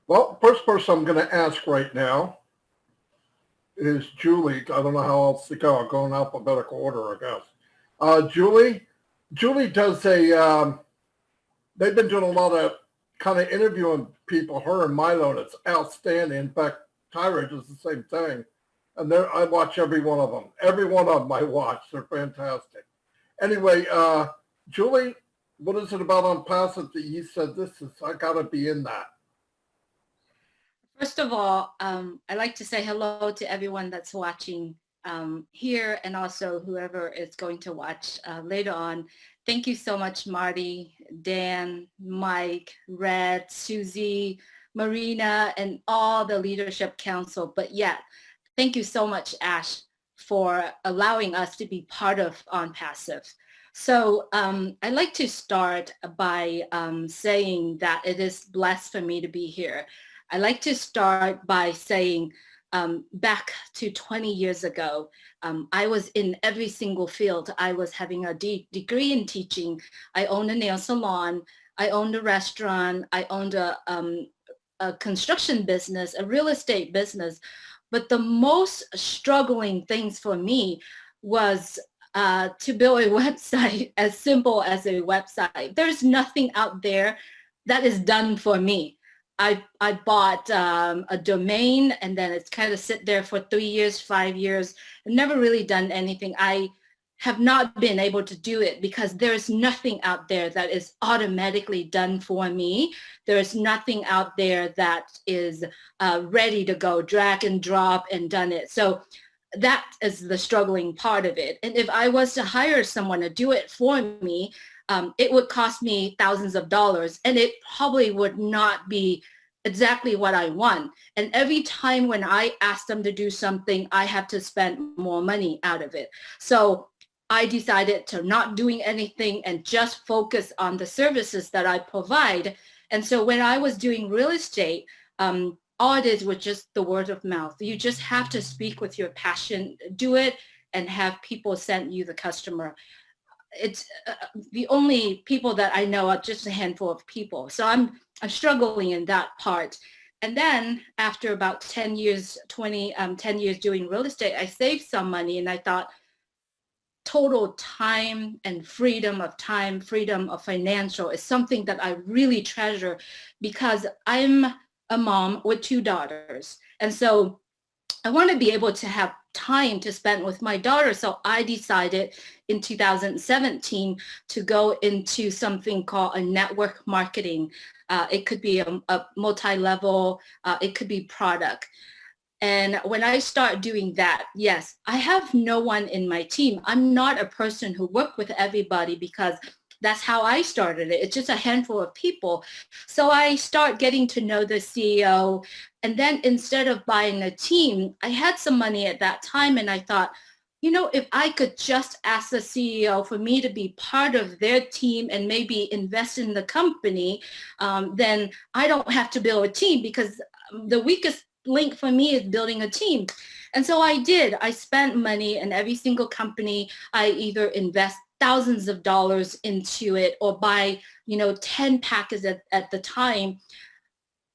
Well, first person I'm going to ask right now is Julie. I don't know how else to go. I'll go in alphabetical order, I guess. Julie does they've been doing a lot of kind of interviewing people, her and Milo, and it's outstanding. In fact, Tyra does the same thing. And I watch every one of them. Every one of them I watch. They're fantastic. Anyway, Julie, what is it about OnPassive that you said I got to be in that? First of all, I'd like to say hello to everyone that's watching here, and also whoever is going to watch later on. Thank you so much, Marty, Dan, Mike, Red, Susie, Marina, and all the Leadership Council. But yet, thank you so much, Ash, for allowing us to be part of OnPassive. So I'd like to start by saying that it is blessed for me to be here. I'd like to start by saying back to 20 years ago, I was in every single field. I was having a degree in teaching. I owned a nail salon. I owned a restaurant. I owned a construction business, a real estate business. But the most struggling things for me was to build a website as simple as a website. There's nothing out there that is done for me. I bought a domain, and then it's kind of sit there for 3 years, 5 years. I've never really done anything. I have not been able to do it because there's nothing out there that is automatically done for me. There's nothing out there that is ready to go, drag and drop and done it. So that is the struggling part of it. And if I was to hire someone to do it for me, it would cost me thousands of dollars, and it probably would not be exactly what I want. And every time when I ask them to do something, I have to spend more money out of it. So I decided to not doing anything and just focus on the services that I provide. And so when I was doing real estate, all it is with just the word of mouth. You just have to speak with your passion, do it, and have people send you the customer. It's the only people that I know are just a handful of people. So I'm struggling in that part. And then after about 10 years, 10 years doing real estate, I saved some money and I thought total time and freedom of time, freedom of financial is something that I really treasure because I'm a mom with 2 daughters. And so I want to be able to have time to spend with my daughter. So I decided in 2017 to go into something called a network marketing. It could be a multi-level, it could be product. And when I start doing that, yes, I have no one in my team. I'm not a person who works with everybody because that's how I started it. It's just a handful of people. So I start getting to know the CEO. And then instead of buying a team, I had some money at that time. And I thought, you know, if I could just ask the CEO for me to be part of their team and maybe invest in the company, then I don't have to build a team because the weakest link for me is building a team. And so I did. I spent money in every single company. I either invest thousands of dollars into it or buy, 10 packets at the time.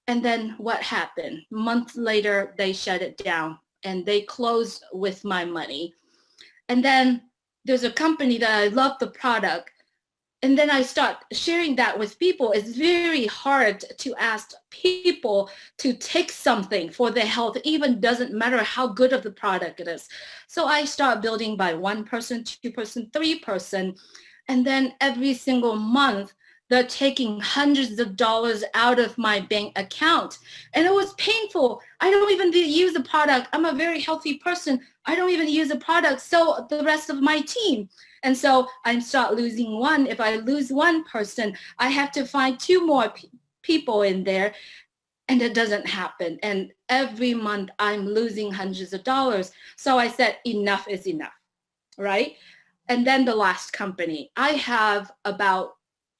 And then what happened? Months later, they shut it down and they closed with my money. And then there's a company that I love the product. And then I start sharing that with people. It's very hard to ask people to take something for their health, even doesn't matter how good of the product it is. So I start building by 1 person, 2 person, 3 person. And then every single month, they're taking hundreds of dollars out of my bank account. And it was painful. I don't even use the product. I'm a very healthy person. I don't even use the product. So the rest of my team. And so I start losing one. If I lose one person, I have to find 2 more people in there. And it doesn't happen. And every month I'm losing hundreds of dollars. So I said, enough is enough, right? And then the last company, I have about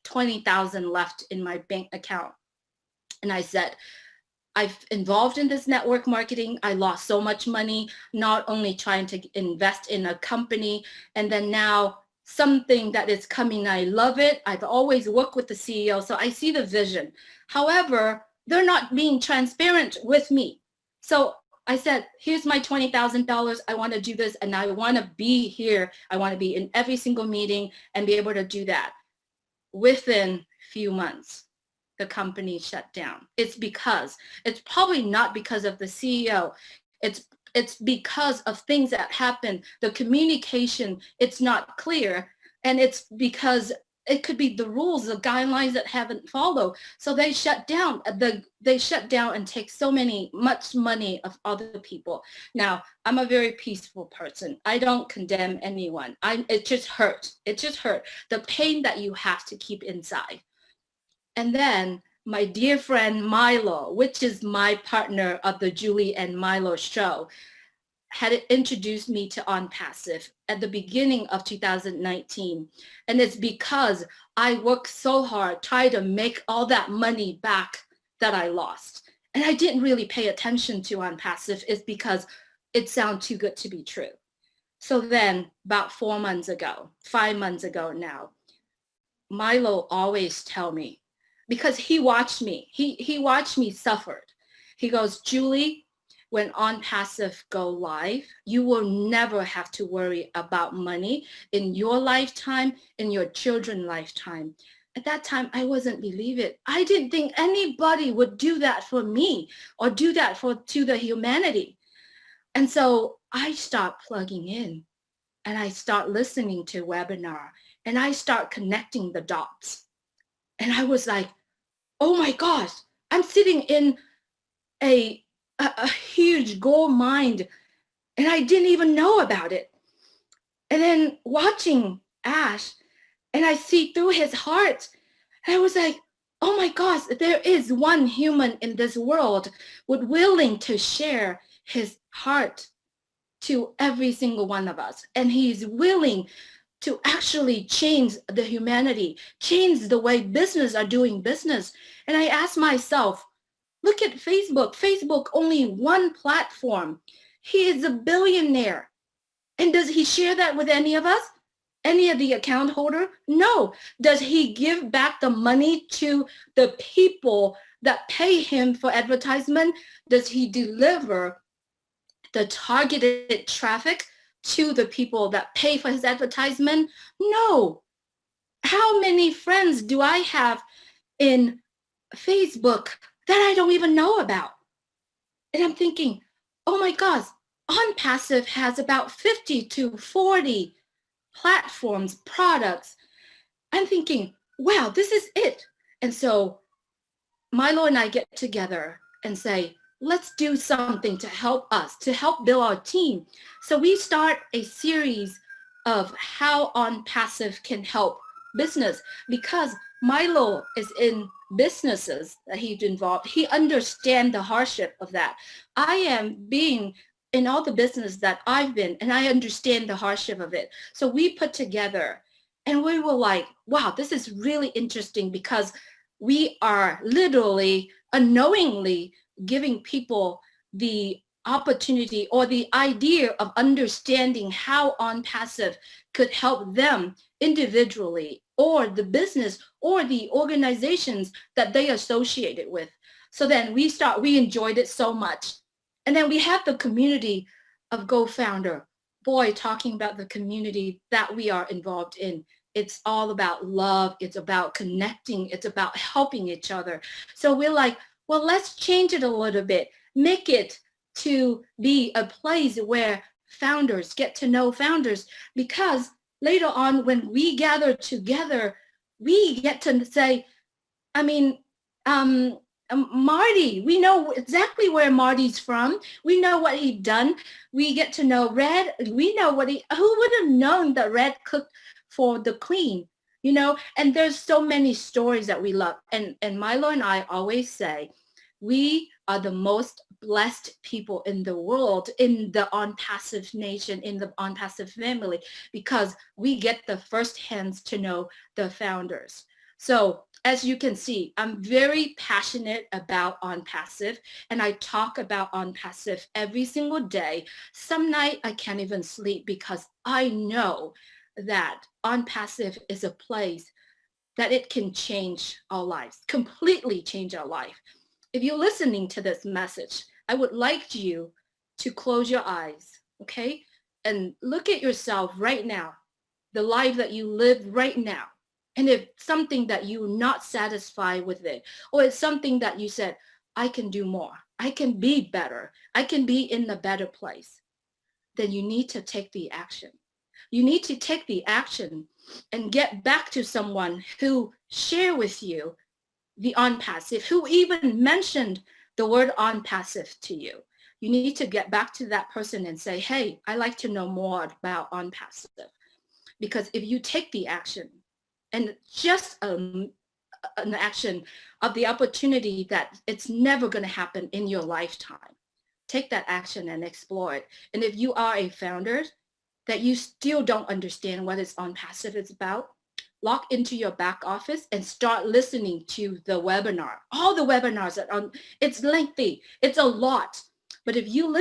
20,000 left in my bank account. And I said, I've involved in this network marketing. I lost so much money, not only trying to invest in a company, and then now something that is coming. I love it. I've always worked with the CEO, so I see the vision. However, they're not being transparent with me. So I said, here's my $20,000. I want to do this, and I want to be here. I want to be in every single meeting and be able to do that. Within a few months, the company shut down. It's probably not because of the CEO. It's because of things that happen. The communication, it's not clear. And it's because it could be the rules, the guidelines that haven't followed. So they shut down. They shut down and take much money of other people. Now, I'm a very peaceful person. I don't condemn anyone. It just hurt. It just hurt. The pain that you have to keep inside. And then my dear friend Milo, which is my partner of the Julie and Milo show, had introduced me to OnPassive at the beginning of 2019. And it's because I worked so hard trying to make all that money back that I lost. And I didn't really pay attention to OnPassive. It's because it sounded too good to be true. So then about 5 months ago now, Milo always tell me, because he watched me, he watched me suffer. He goes, Julie, when OnPassive go live, you will never have to worry about money in your lifetime, in your children's lifetime. At that time, I wasn't believe it. I didn't think anybody would do that for me or do that to the humanity. And so I start plugging in and I start listening to webinar and I start connecting the dots. And I was like, oh my gosh, I'm sitting in a huge gold mine and I didn't even know about it. And then watching Ash and I see through his heart and I was like, oh my gosh, there is one human in this world willing to share his heart to every single one of us. And he's willing to actually change the humanity, change the way business are doing business. And I asked myself, Look at Facebook. Facebook, only one platform. He is a billionaire. And does he share that with any of us? Any of the account holder? No. Does he give back the money to the people that pay him for advertisement? Does he deliver the targeted traffic to the people that pay for his advertisement? No. How many friends do I have in Facebook that I don't even know about? And I'm thinking, oh my gosh, OnPassive has about 50 to 40 platforms, products. I'm thinking, wow, this is it. And so Milo and I get together and say, let's do something to help us, to help build our team. So we start a series of how OnPassive can help business, because Milo is in businesses that he's involved. He understands the hardship of that. I am being in all the business that I've been, and I understand the hardship of it. So we put together and we were like, wow, this is really interesting, because we are literally unknowingly giving people the opportunity or the idea of understanding how OnPassive could help them individually, or the business or the organizations that they associated with. So then we enjoyed it so much. And then we have the community of Go Founder. Boy, talking about the community that we are involved in. It's all about love. It's about connecting. It's about helping each other. So we're like, well, let's change it a little bit. Make it to be a place where founders get to know founders, because later on when we gather together, we get to say, I mean, Marty, we know exactly where Marty's from. We know what he's done. We get to know Red. We know who would have known that Red cooked for the Queen, and there's so many stories that we love. And Milo and I always say, we are the most blessed people in the world, in the OnPassive nation, in the OnPassive family, because we get the first hands to know the founders. So as you can see, I'm very passionate about OnPassive, and I talk about OnPassive every single day. Some night I can't even sleep, because I know that OnPassive is a place that it can change our lives, completely change our life. If you're listening to this message, I would like you to close your eyes, okay? And look at yourself right now, the life that you live right now. And if something that you're not satisfied with it, or it's something that you said, I can do more, I can be better, I can be in a better place, then you need to take the action. You need to take the action and get back to someone who share with you the OnPassive, who even mentioned the word OnPassive to you. You need to get back to that person and say, hey, I'd like to know more about OnPassive. Because if you take the action, and just an action of the opportunity that it's never going to happen in your lifetime, take that action and explore it. And if you are a founder that you still don't understand what OnPassive is about, log into your back office and start listening to the webinar. All the webinars it's lengthy, it's a lot. But if you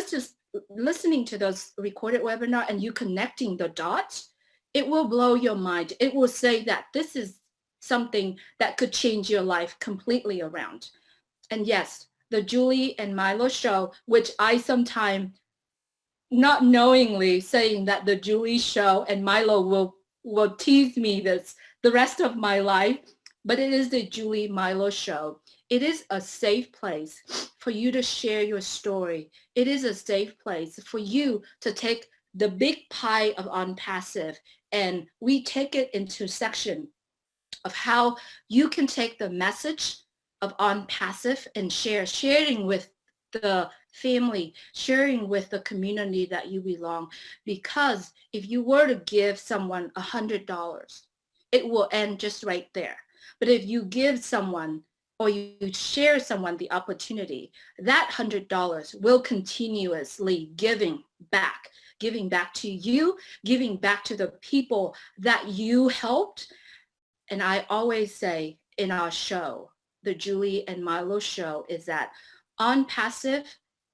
listening to those recorded webinar and you connecting the dots, it will blow your mind. It will say that this is something that could change your life completely around. And yes, the Julie and Milo show, which I sometimes not knowingly saying that the Julie show and Milo will tease me the rest of my life, but it is the Julie Milo show. It is a safe place for you to share your story. It is a safe place for you to take the big pie of OnPassive, and we take it into section of how you can take the message of OnPassive and sharing with the family, sharing with the community that you belong. Because if you were to give someone $100, it will end just right there. But if you give someone or you share someone the opportunity, that $100 will continuously giving back to you, giving back to the people that you helped. And I always say in our show, the Julie and Milo show is that OnPassive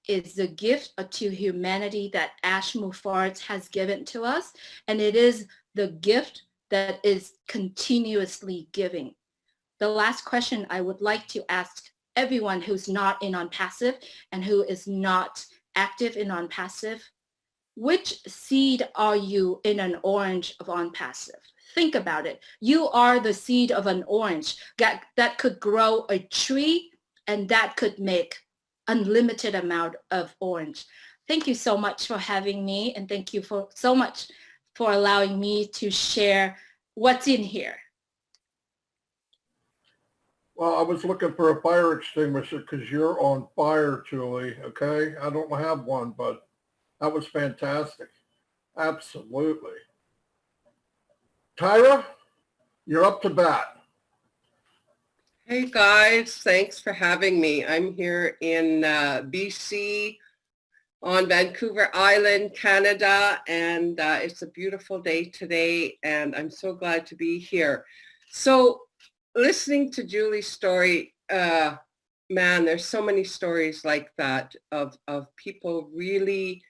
is the gift to humanity that Ash Mufarz has given to us. And it is the gift that is continuously giving. The last question I would like to ask everyone who's not in OnPassive and who is not active in OnPassive, which seed are you in an orange of OnPassive? Think about it. You are the seed of an orange that could grow a tree and that could make unlimited amount of orange. Thank you so much for having me, and thank you so much for allowing me to share what's in here. Well, I was looking for a fire extinguisher because you're on fire, Julie, okay? I don't have one, but that was fantastic. Absolutely. Tyra, you're up to bat. Hey guys, thanks for having me. I'm here in BC on Vancouver Island, Canada, and it's a beautiful day today, and I'm so glad to be here. So listening to Julie's story, man, there's so many stories like that of people really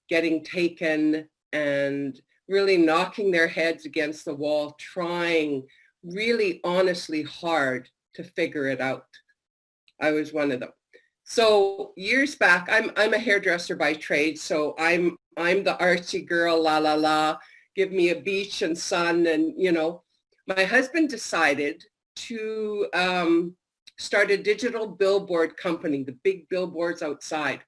getting taken and really knocking their heads against the wall, trying really honestly hard to figure it out. I was one of them. So years back, I'm a hairdresser by trade, so I'm the artsy girl, la la la, give me a beach and sun, and you know, my husband decided to start a digital billboard company, the big billboards outside.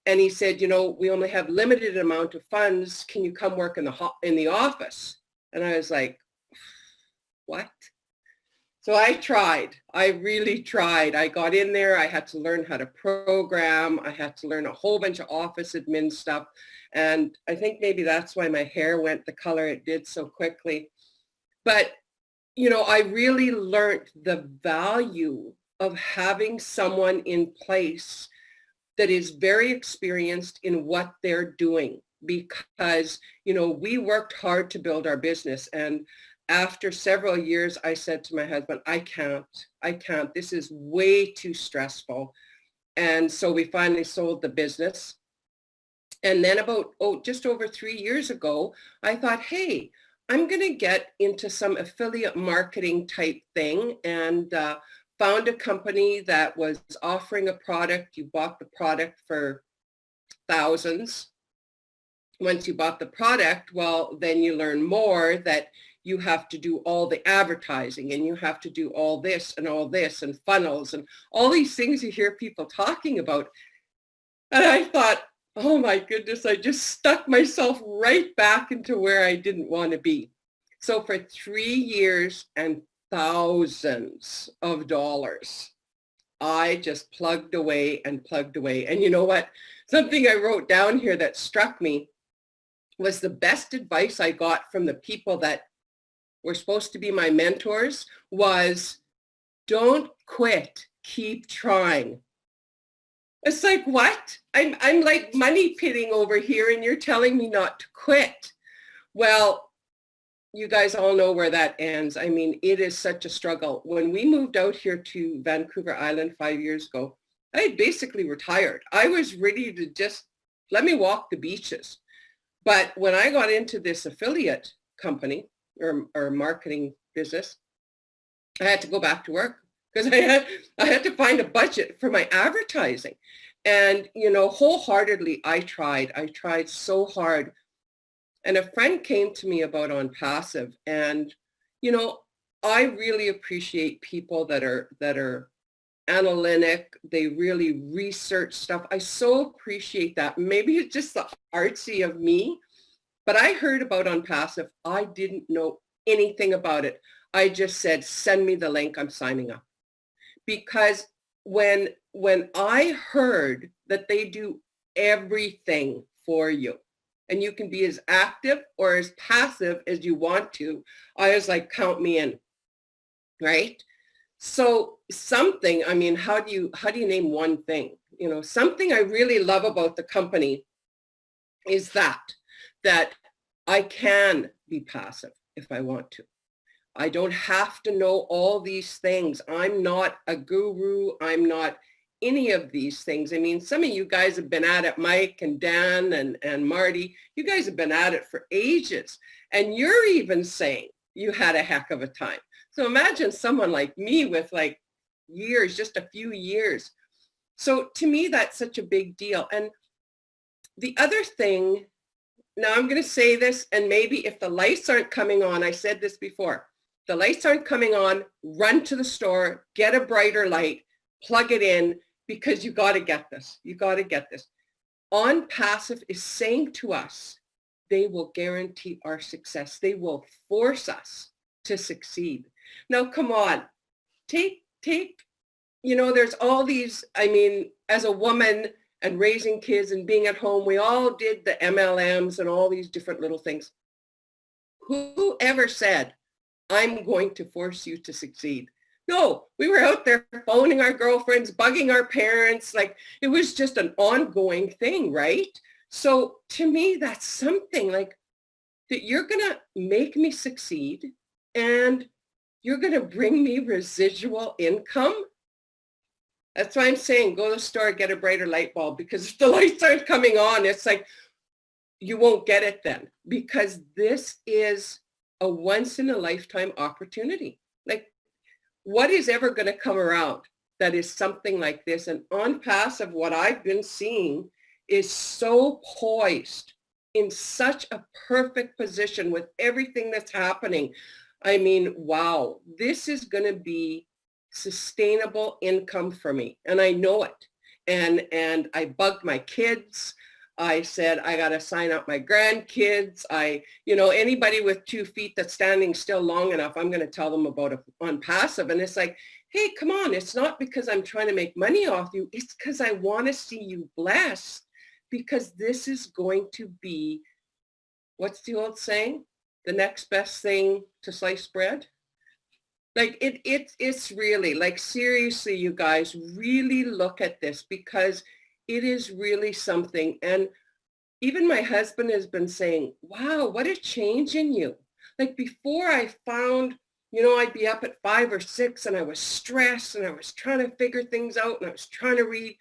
And he said, you know, we only have limited amount of funds. Can you come work in the office? And I was like, what? So I tried. I really tried. I got in there. I had to learn how to program. I had to learn a whole bunch of office admin stuff. And I think maybe that's why my hair went the color it did so quickly. But, you know, I really learned the value of having someone in place that is very experienced in what they're doing, because, you know, we worked hard to build our business. And after several years, I said to my husband, I can't, this is way too stressful. And so we finally sold the business. And then about, just over 3 years ago, I thought, hey, I'm going to get into some affiliate marketing type thing, and found a company that was offering a product. You bought the product for thousands. Once you bought the product, well, then you learn more that you have to do all the advertising, and you have to do all this and funnels and all these things you hear people talking about. And I thought, oh my goodness, I just stuck myself right back into where I didn't want to be. So for 3 years and thousands of dollars, I just plugged away and plugged away. And you know what? Something I wrote down here that struck me was the best advice I got from the people that were supposed to be my mentors was, don't quit, keep trying. It's like, what? I'm like money pitting over here and you're telling me not to quit. Well, you guys all know where that ends. I mean, it is such a struggle. When we moved out here to Vancouver Island 5 years ago, I had basically retired. I was ready to just let me walk the beaches. But when I got into this affiliate company or marketing business, I had to go back to work because I had to find a budget for my advertising. And, you know, wholeheartedly, I tried so hard. And a friend came to me about OnPassive, and, you know, I really appreciate people that are analytic. They really research stuff. I so appreciate that. Maybe it's just the artsy of me, but I heard about OnPassive. I didn't know anything about it. I just said, send me the link. I'm signing up. Because when I heard that they do everything for you, and you can be as active or as passive as you want to, I was like, count me in, right? So something, I mean, how do you name one thing? You know, something I really love about the company is that I can be passive if I want to. I don't have to know all these things. I'm not a guru. I'm not any of these things. I mean, some of you guys have been at it, Mike and Dan and Marty, you guys have been at it for ages. And you're even saying you had a heck of a time. So imagine someone like me with like years, just a few years. So to me, that's such a big deal. And the other thing, now I'm going to say this, and maybe if the lights aren't coming on, I said this before, the lights aren't coming on, run to the store, get a brighter light, plug it in, because you got to get this. You got to get this. OnPassive is saying to us, they will guarantee our success. They will force us to succeed. Now, come on, take, you know, there's all these, I mean, as a woman and raising kids and being at home, we all did the MLMs and all these different little things. Whoever said, I'm going to force you to succeed? No, we were out there phoning our girlfriends, bugging our parents. Like, it was just an ongoing thing, right? So to me, that's something like that you're going to make me succeed and you're going to bring me residual income. That's why I'm saying go to the store, get a brighter light bulb, because if the lights aren't coming on, it's like you won't get it then, because this is a once in a lifetime opportunity. Like, what is ever going to come around that is something like this? And OnPassive, what I've been seeing is so poised in such a perfect position with everything that's happening. I mean, wow, this is going to be sustainable income for me. And I know it. And I bugged my kids. I said, I got to sign up my grandkids. You know, anybody with 2 feet that's standing still long enough, I'm going to tell them about OnPassive. And it's like, hey, come on. It's not because I'm trying to make money off you. It's because I want to see you blessed, because this is going to be, what's the old saying? The next best thing to sliced bread. Like it's really, like, seriously, you guys really look at this, because it is really something. And even my husband has been saying, wow, what a change in you. Like, before I found, you know, I'd be up at 5 or 6 and I was stressed and I was trying to figure things out and I was trying to read.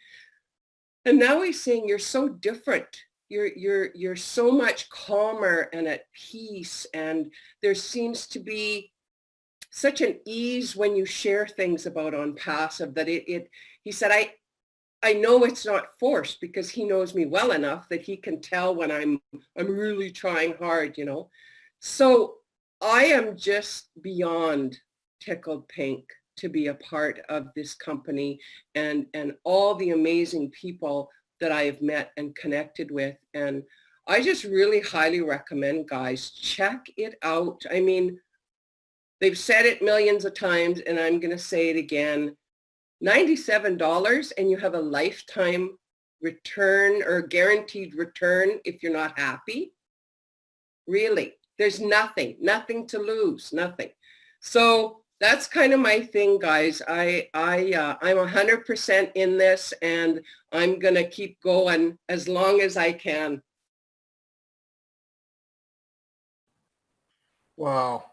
And now he's saying, you're so different. You're so much calmer and at peace. And there seems to be such an ease when you share things about OnPassive that he said, I know it's not forced, because he knows me well enough that he can tell when I'm really trying hard, you know. So I am just beyond tickled pink to be a part of this company and all the amazing people that I have met and connected with. And I just really highly recommend, guys, check it out. I mean, they've said it millions of times, and I'm going to say it again. $97 and you have a lifetime return or guaranteed return if you're not happy. Really, there's nothing to lose, nothing. So that's kind of my thing, guys. I'm 100% in this, and I'm going to keep going as long as I can. Wow.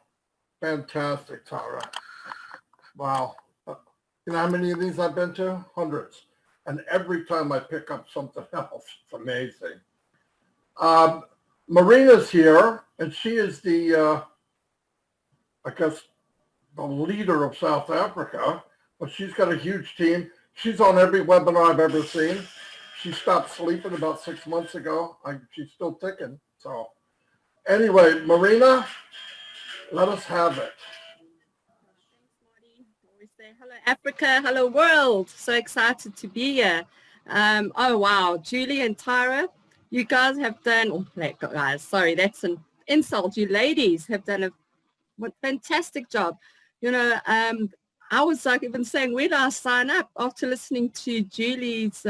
Fantastic, Tara. Wow. You know how many of these I've been to? Hundreds. And every time I pick up something else, it's amazing. Marina's here, and she is the, I guess, the leader of South Africa, but she's got a huge team. She's on every webinar I've ever seen. She stopped sleeping about 6 months ago. She's still ticking. So anyway, Marina, let us have it. Hello, Africa. Hello, world. So excited to be here. Oh, wow. Julie and Tyra, you guys have done, sorry, that's an insult. You ladies have done a fantastic job. You know, I was like even saying, where do I sign up after listening to Julie's,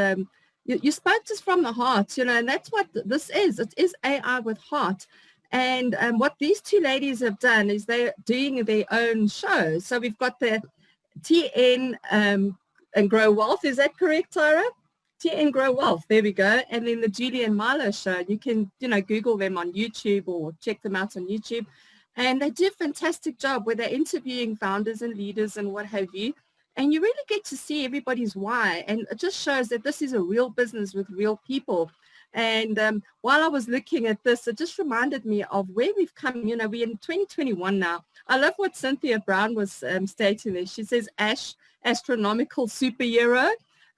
you spoke just from the heart, you know, and that's what this is. It is AI with heart. And what these two ladies have done is they're doing their own show. So we've got the TN and Grow Wealth. Is that correct, Tyra? TN Grow Wealth. There we go. And then the Julie and Milo show. You can, you know, Google them on YouTube or check them out on YouTube. And they do a fantastic job where they're interviewing founders and leaders and what have you. And you really get to see everybody's why. And it just shows that this is a real business with real people. And while I was looking at this, it just reminded me of where we've come. You know, we're in 2021 now. I love what Cynthia Brown was stating there. She says, Ash, astronomical superhero,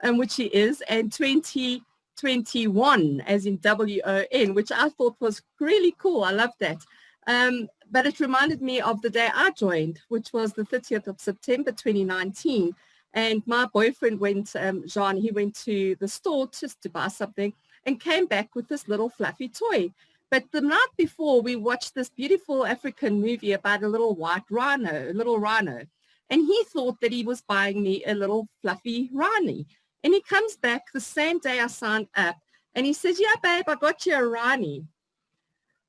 which he is, and 2021, as in WON, which I thought was really cool. I love that. But it reminded me of the day I joined, which was the 30th of September 2019. And my boyfriend went, Jean, he went to the store just to buy something and came back with this little fluffy toy. But the night before, we watched this beautiful African movie about a little white rhino, a little rhino. And he thought that he was buying me a little fluffy rhino. And he comes back the same day I signed up and he says, yeah, babe, I got you a rhino.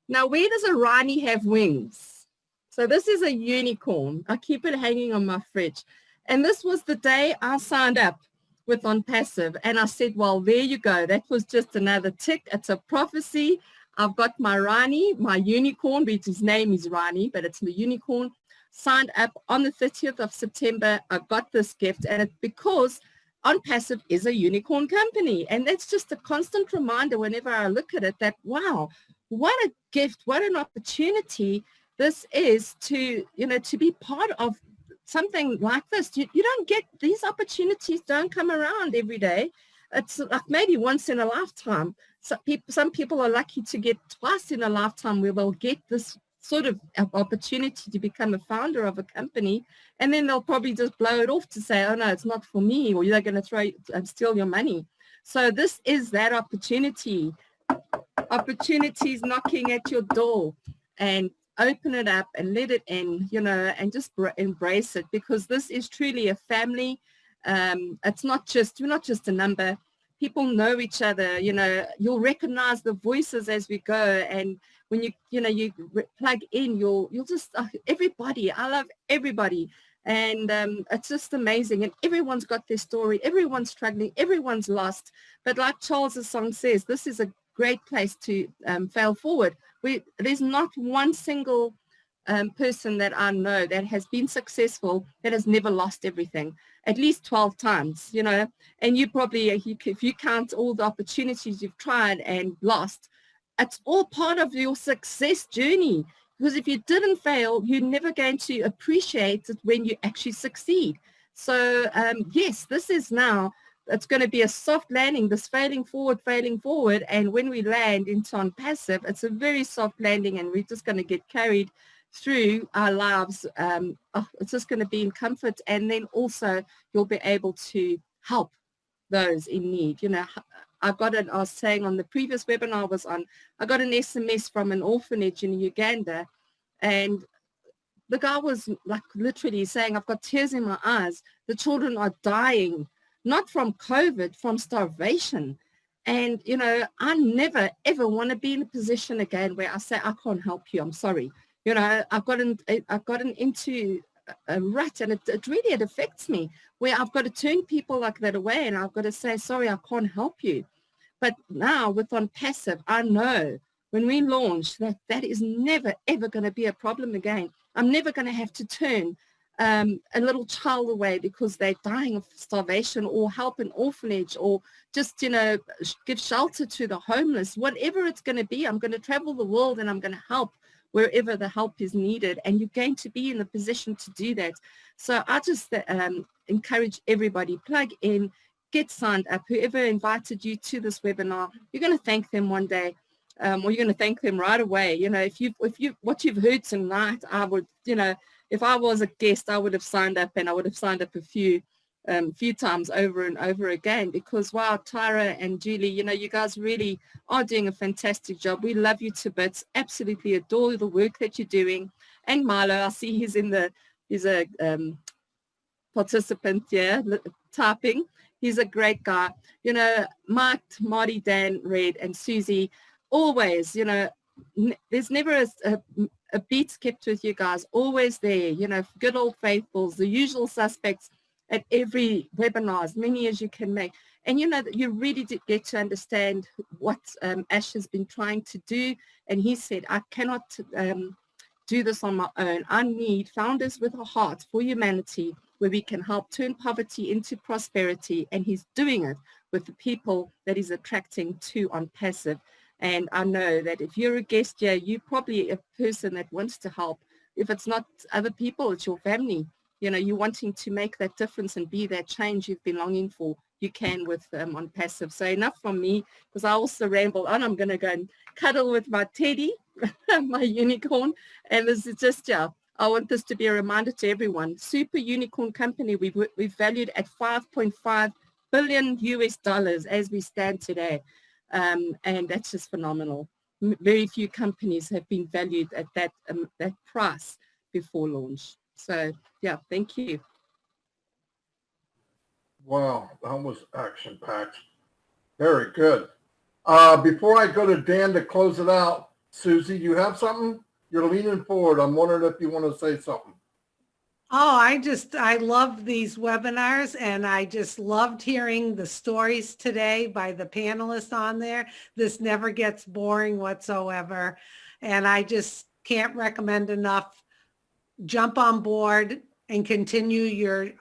Now, where does a rhino have wings? So this is a unicorn. I keep it hanging on my fridge. And this was the day I signed up with OnPassive. And I said, well, there you go. That was just another tick. It's a prophecy. I've got my rhino, my unicorn, which his name is Rani, but it's the unicorn, signed up on the 30th of September. I got this gift. And it's because OnPassive is a unicorn company. And that's just a constant reminder whenever I look at it that, wow, what a gift, what an opportunity this is to, you know, to be part of something like this. You don't get, these opportunities don't come around every day. It's like maybe once in a lifetime. Some people are lucky to get twice in a lifetime where they'll get this sort of opportunity to become a founder of a company, and then they'll probably just blow it off to say, oh no, it's not for me, or you're going to steal your money. So this is that opportunity. Opportunities knocking at your door, and open it up and let it in, you know, and just embrace it, because this is truly a family. It's not just, you're not just a number. People know each other, you know, you'll recognize the voices as we go. And when you plug in, you'll just, everybody, I love everybody. And it's just amazing. And everyone's got their story. Everyone's struggling. Everyone's lost. But like Charles's song says, this is a great place to fail forward. There's not one single person that I know that has been successful that has never lost everything, at least 12 times, you know. And you probably, if you count all the opportunities you've tried and lost, it's all part of your success journey. Because if you didn't fail, you're never going to appreciate it when you actually succeed. So yes, this is now, it's going to be a soft landing, this failing forward. And when we land into OnPassive, it's a very soft landing, and we're just going to get carried through our lives. It's just going to be in comfort. And then also you'll be able to help those in need. You know, I was saying on the previous webinar I was on, I got an SMS from an orphanage in Uganda, and the guy was like literally saying, I've got tears in my eyes. The children are dying, not from COVID, from starvation. And, you know, I never, ever want to be in a position again where I say, I can't help you. I'm sorry. You know, I've gotten into a rut, and it affects me, where I've got to turn people like that away, and I've got to say, sorry, I can't help you. But now with OnPassive, I know when we launch that is never, ever going to be a problem again. I'm never going to have to turn a little child away because they're dying of starvation, or help an orphanage, or just, you know, give shelter to the homeless. Whatever it's going to be, I'm going to travel the world and I'm going to help wherever the help is needed, and you're going to be in a position to do that. So I just encourage everybody, plug in, get signed up. Whoever invited you to this webinar, you're going to thank them one day, or you're going to thank them right away. You know, if what you've heard tonight, I would, you know, if I was a guest, I would have signed up, and I would have signed up a few times over and over again, because wow, Tyra and Julie, you know, you guys really are doing a fantastic job. We love you to bits, absolutely adore the work that you're doing. And Milo, I see he's a participant here, typing. He's a great guy. You know, Mike, Marty, Dan, Red, and Susie, always, you know, there's never a beat skipped with you guys, always there, you know, good old faithfuls, the usual suspects at every webinar, as many as you can make. And you know that you really did get to understand what Ash has been trying to do. And he said, I cannot do this on my own. I need founders with a heart for humanity, where we can help turn poverty into prosperity. And he's doing it with the people that he's attracting to OnPassive. And I know that if you're a guest here, you're probably a person that wants to help. If it's not other people, it's your family. You know, you're wanting to make that difference and be that change you've been longing for. You can with OnPassive. So enough from me, because I also ramble on. I'm going to go and cuddle with my teddy, my unicorn. And this is just, yeah, I want this to be a reminder to everyone. Super unicorn company, we've valued at 5.5 billion US dollars as we stand today. And that's just phenomenal. Very few companies have been valued at that price before launch. So yeah, thank you. Wow, that was action-packed. Very good. Before I go to Dan to close it out, Susie, you have something? You're leaning forward. I'm wondering if you want to say something. Oh, I love these webinars, and I just loved hearing the stories today by the panelists on there. This never gets boring whatsoever. And I just can't recommend enough. Jump on board and continue your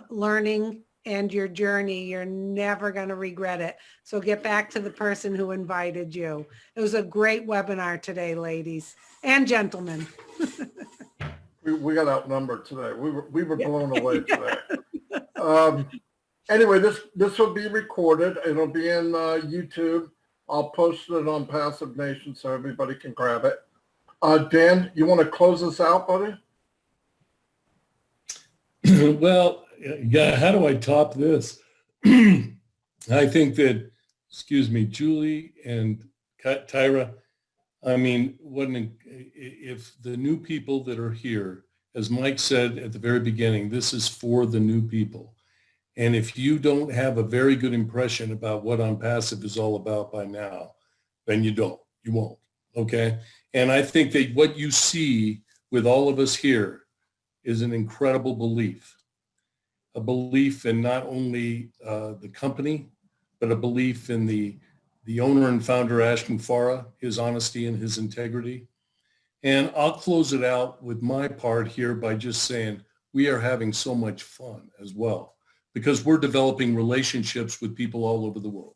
learning and your journey. You're never going to regret it. So get back to the person who invited you. It was a great webinar today, ladies and gentlemen. We got outnumbered today. We were blown away today. Anyway, this will be recorded. It'll be in YouTube. I'll post it on Passive Nation so everybody can grab it. Dan, you want to close us out, buddy? Well, yeah, how do I top this? I think that, excuse me, Julie and Tyra, I mean, if the new people that are here, as Mike said at the very beginning, this is for the new people. And if you don't have a very good impression about what OnPassive is all about by now, then you won't, okay? And I think that what you see with all of us here is an incredible belief, a belief in not only the company, but a belief in the owner and founder, Ash Mufareh, his honesty and his integrity. And I'll close it out with my part here by just saying we are having so much fun as well, because we're developing relationships with people all over the world.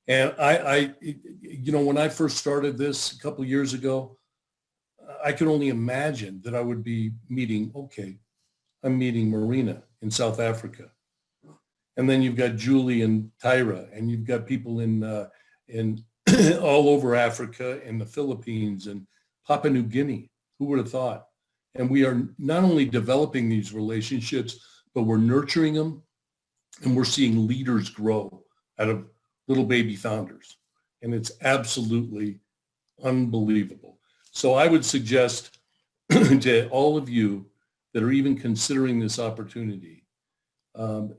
And when I first started this a couple of years ago, I could only imagine that I would be meeting, I'm meeting Marina in South Africa. And then you've got Julie and Tyra, and you've got people in all over Africa and the Philippines and Papua New Guinea. Who would have thought? And we are not only developing these relationships, but we're nurturing them, and we're seeing leaders grow out of little baby founders. And it's absolutely unbelievable. So I would suggest to all of you that are even considering this opportunity,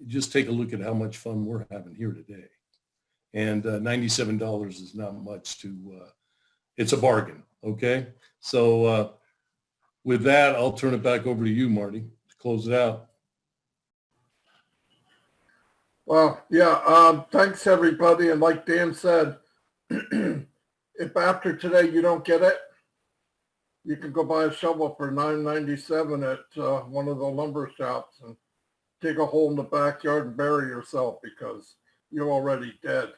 just take a look at how much fun we're having here today. And $97 is not much it's a bargain, okay? So with that, I'll turn it back over to you, Marty, to close it out. Well, yeah, thanks everybody. And like Dan said, if after today you don't get it, you can go buy a shovel for $9.97 at one of the lumber shops and dig a hole in the backyard and bury yourself because you're already dead.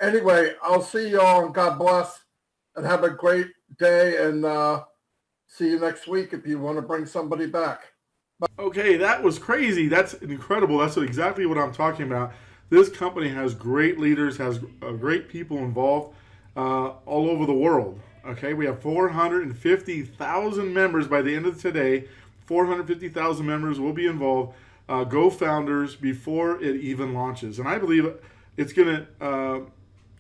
Anyway, I'll see y'all, and God bless, and have a great day, and see you next week if you want to bring somebody back. Okay, that was crazy. That's incredible. That's exactly what I'm talking about. This company has great leaders, has great people involved all over the world. Okay, we have 450,000 members by the end of today. 450,000 members will be involved. Go founders before it even launches. And I believe it's going to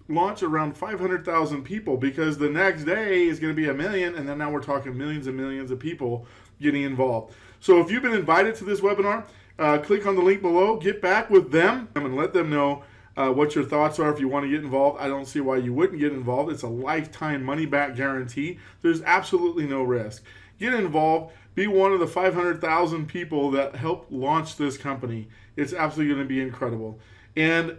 launch around 500,000 people, because the next day is going to be 1 million, and then now we're talking millions and millions of people getting involved. So if you've been invited to this webinar, click on the link below, get back with them, and let them know what your thoughts are if you want to get involved. I don't see why you wouldn't get involved. It's a lifetime money-back guarantee. There's absolutely no risk. Get involved. Be one of the 500,000 people that helped launch this company. It's absolutely going to be incredible. And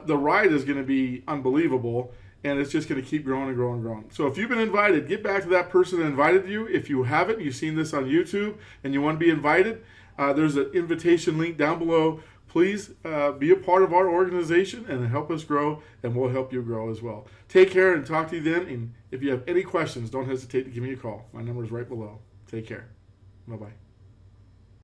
the ride is going to be unbelievable. and it's just going to keep growing and growing and growing. So if you've been invited, get back to that person that invited you. If you haven't, you've seen this on YouTube and you want to be invited, there's an invitation link down below. Please be a part of our organization and help us grow, and we'll help you grow as well. Take care and talk to you then. And if you have any questions, don't hesitate to give me a call. My number is right below. Take care. Bye-bye.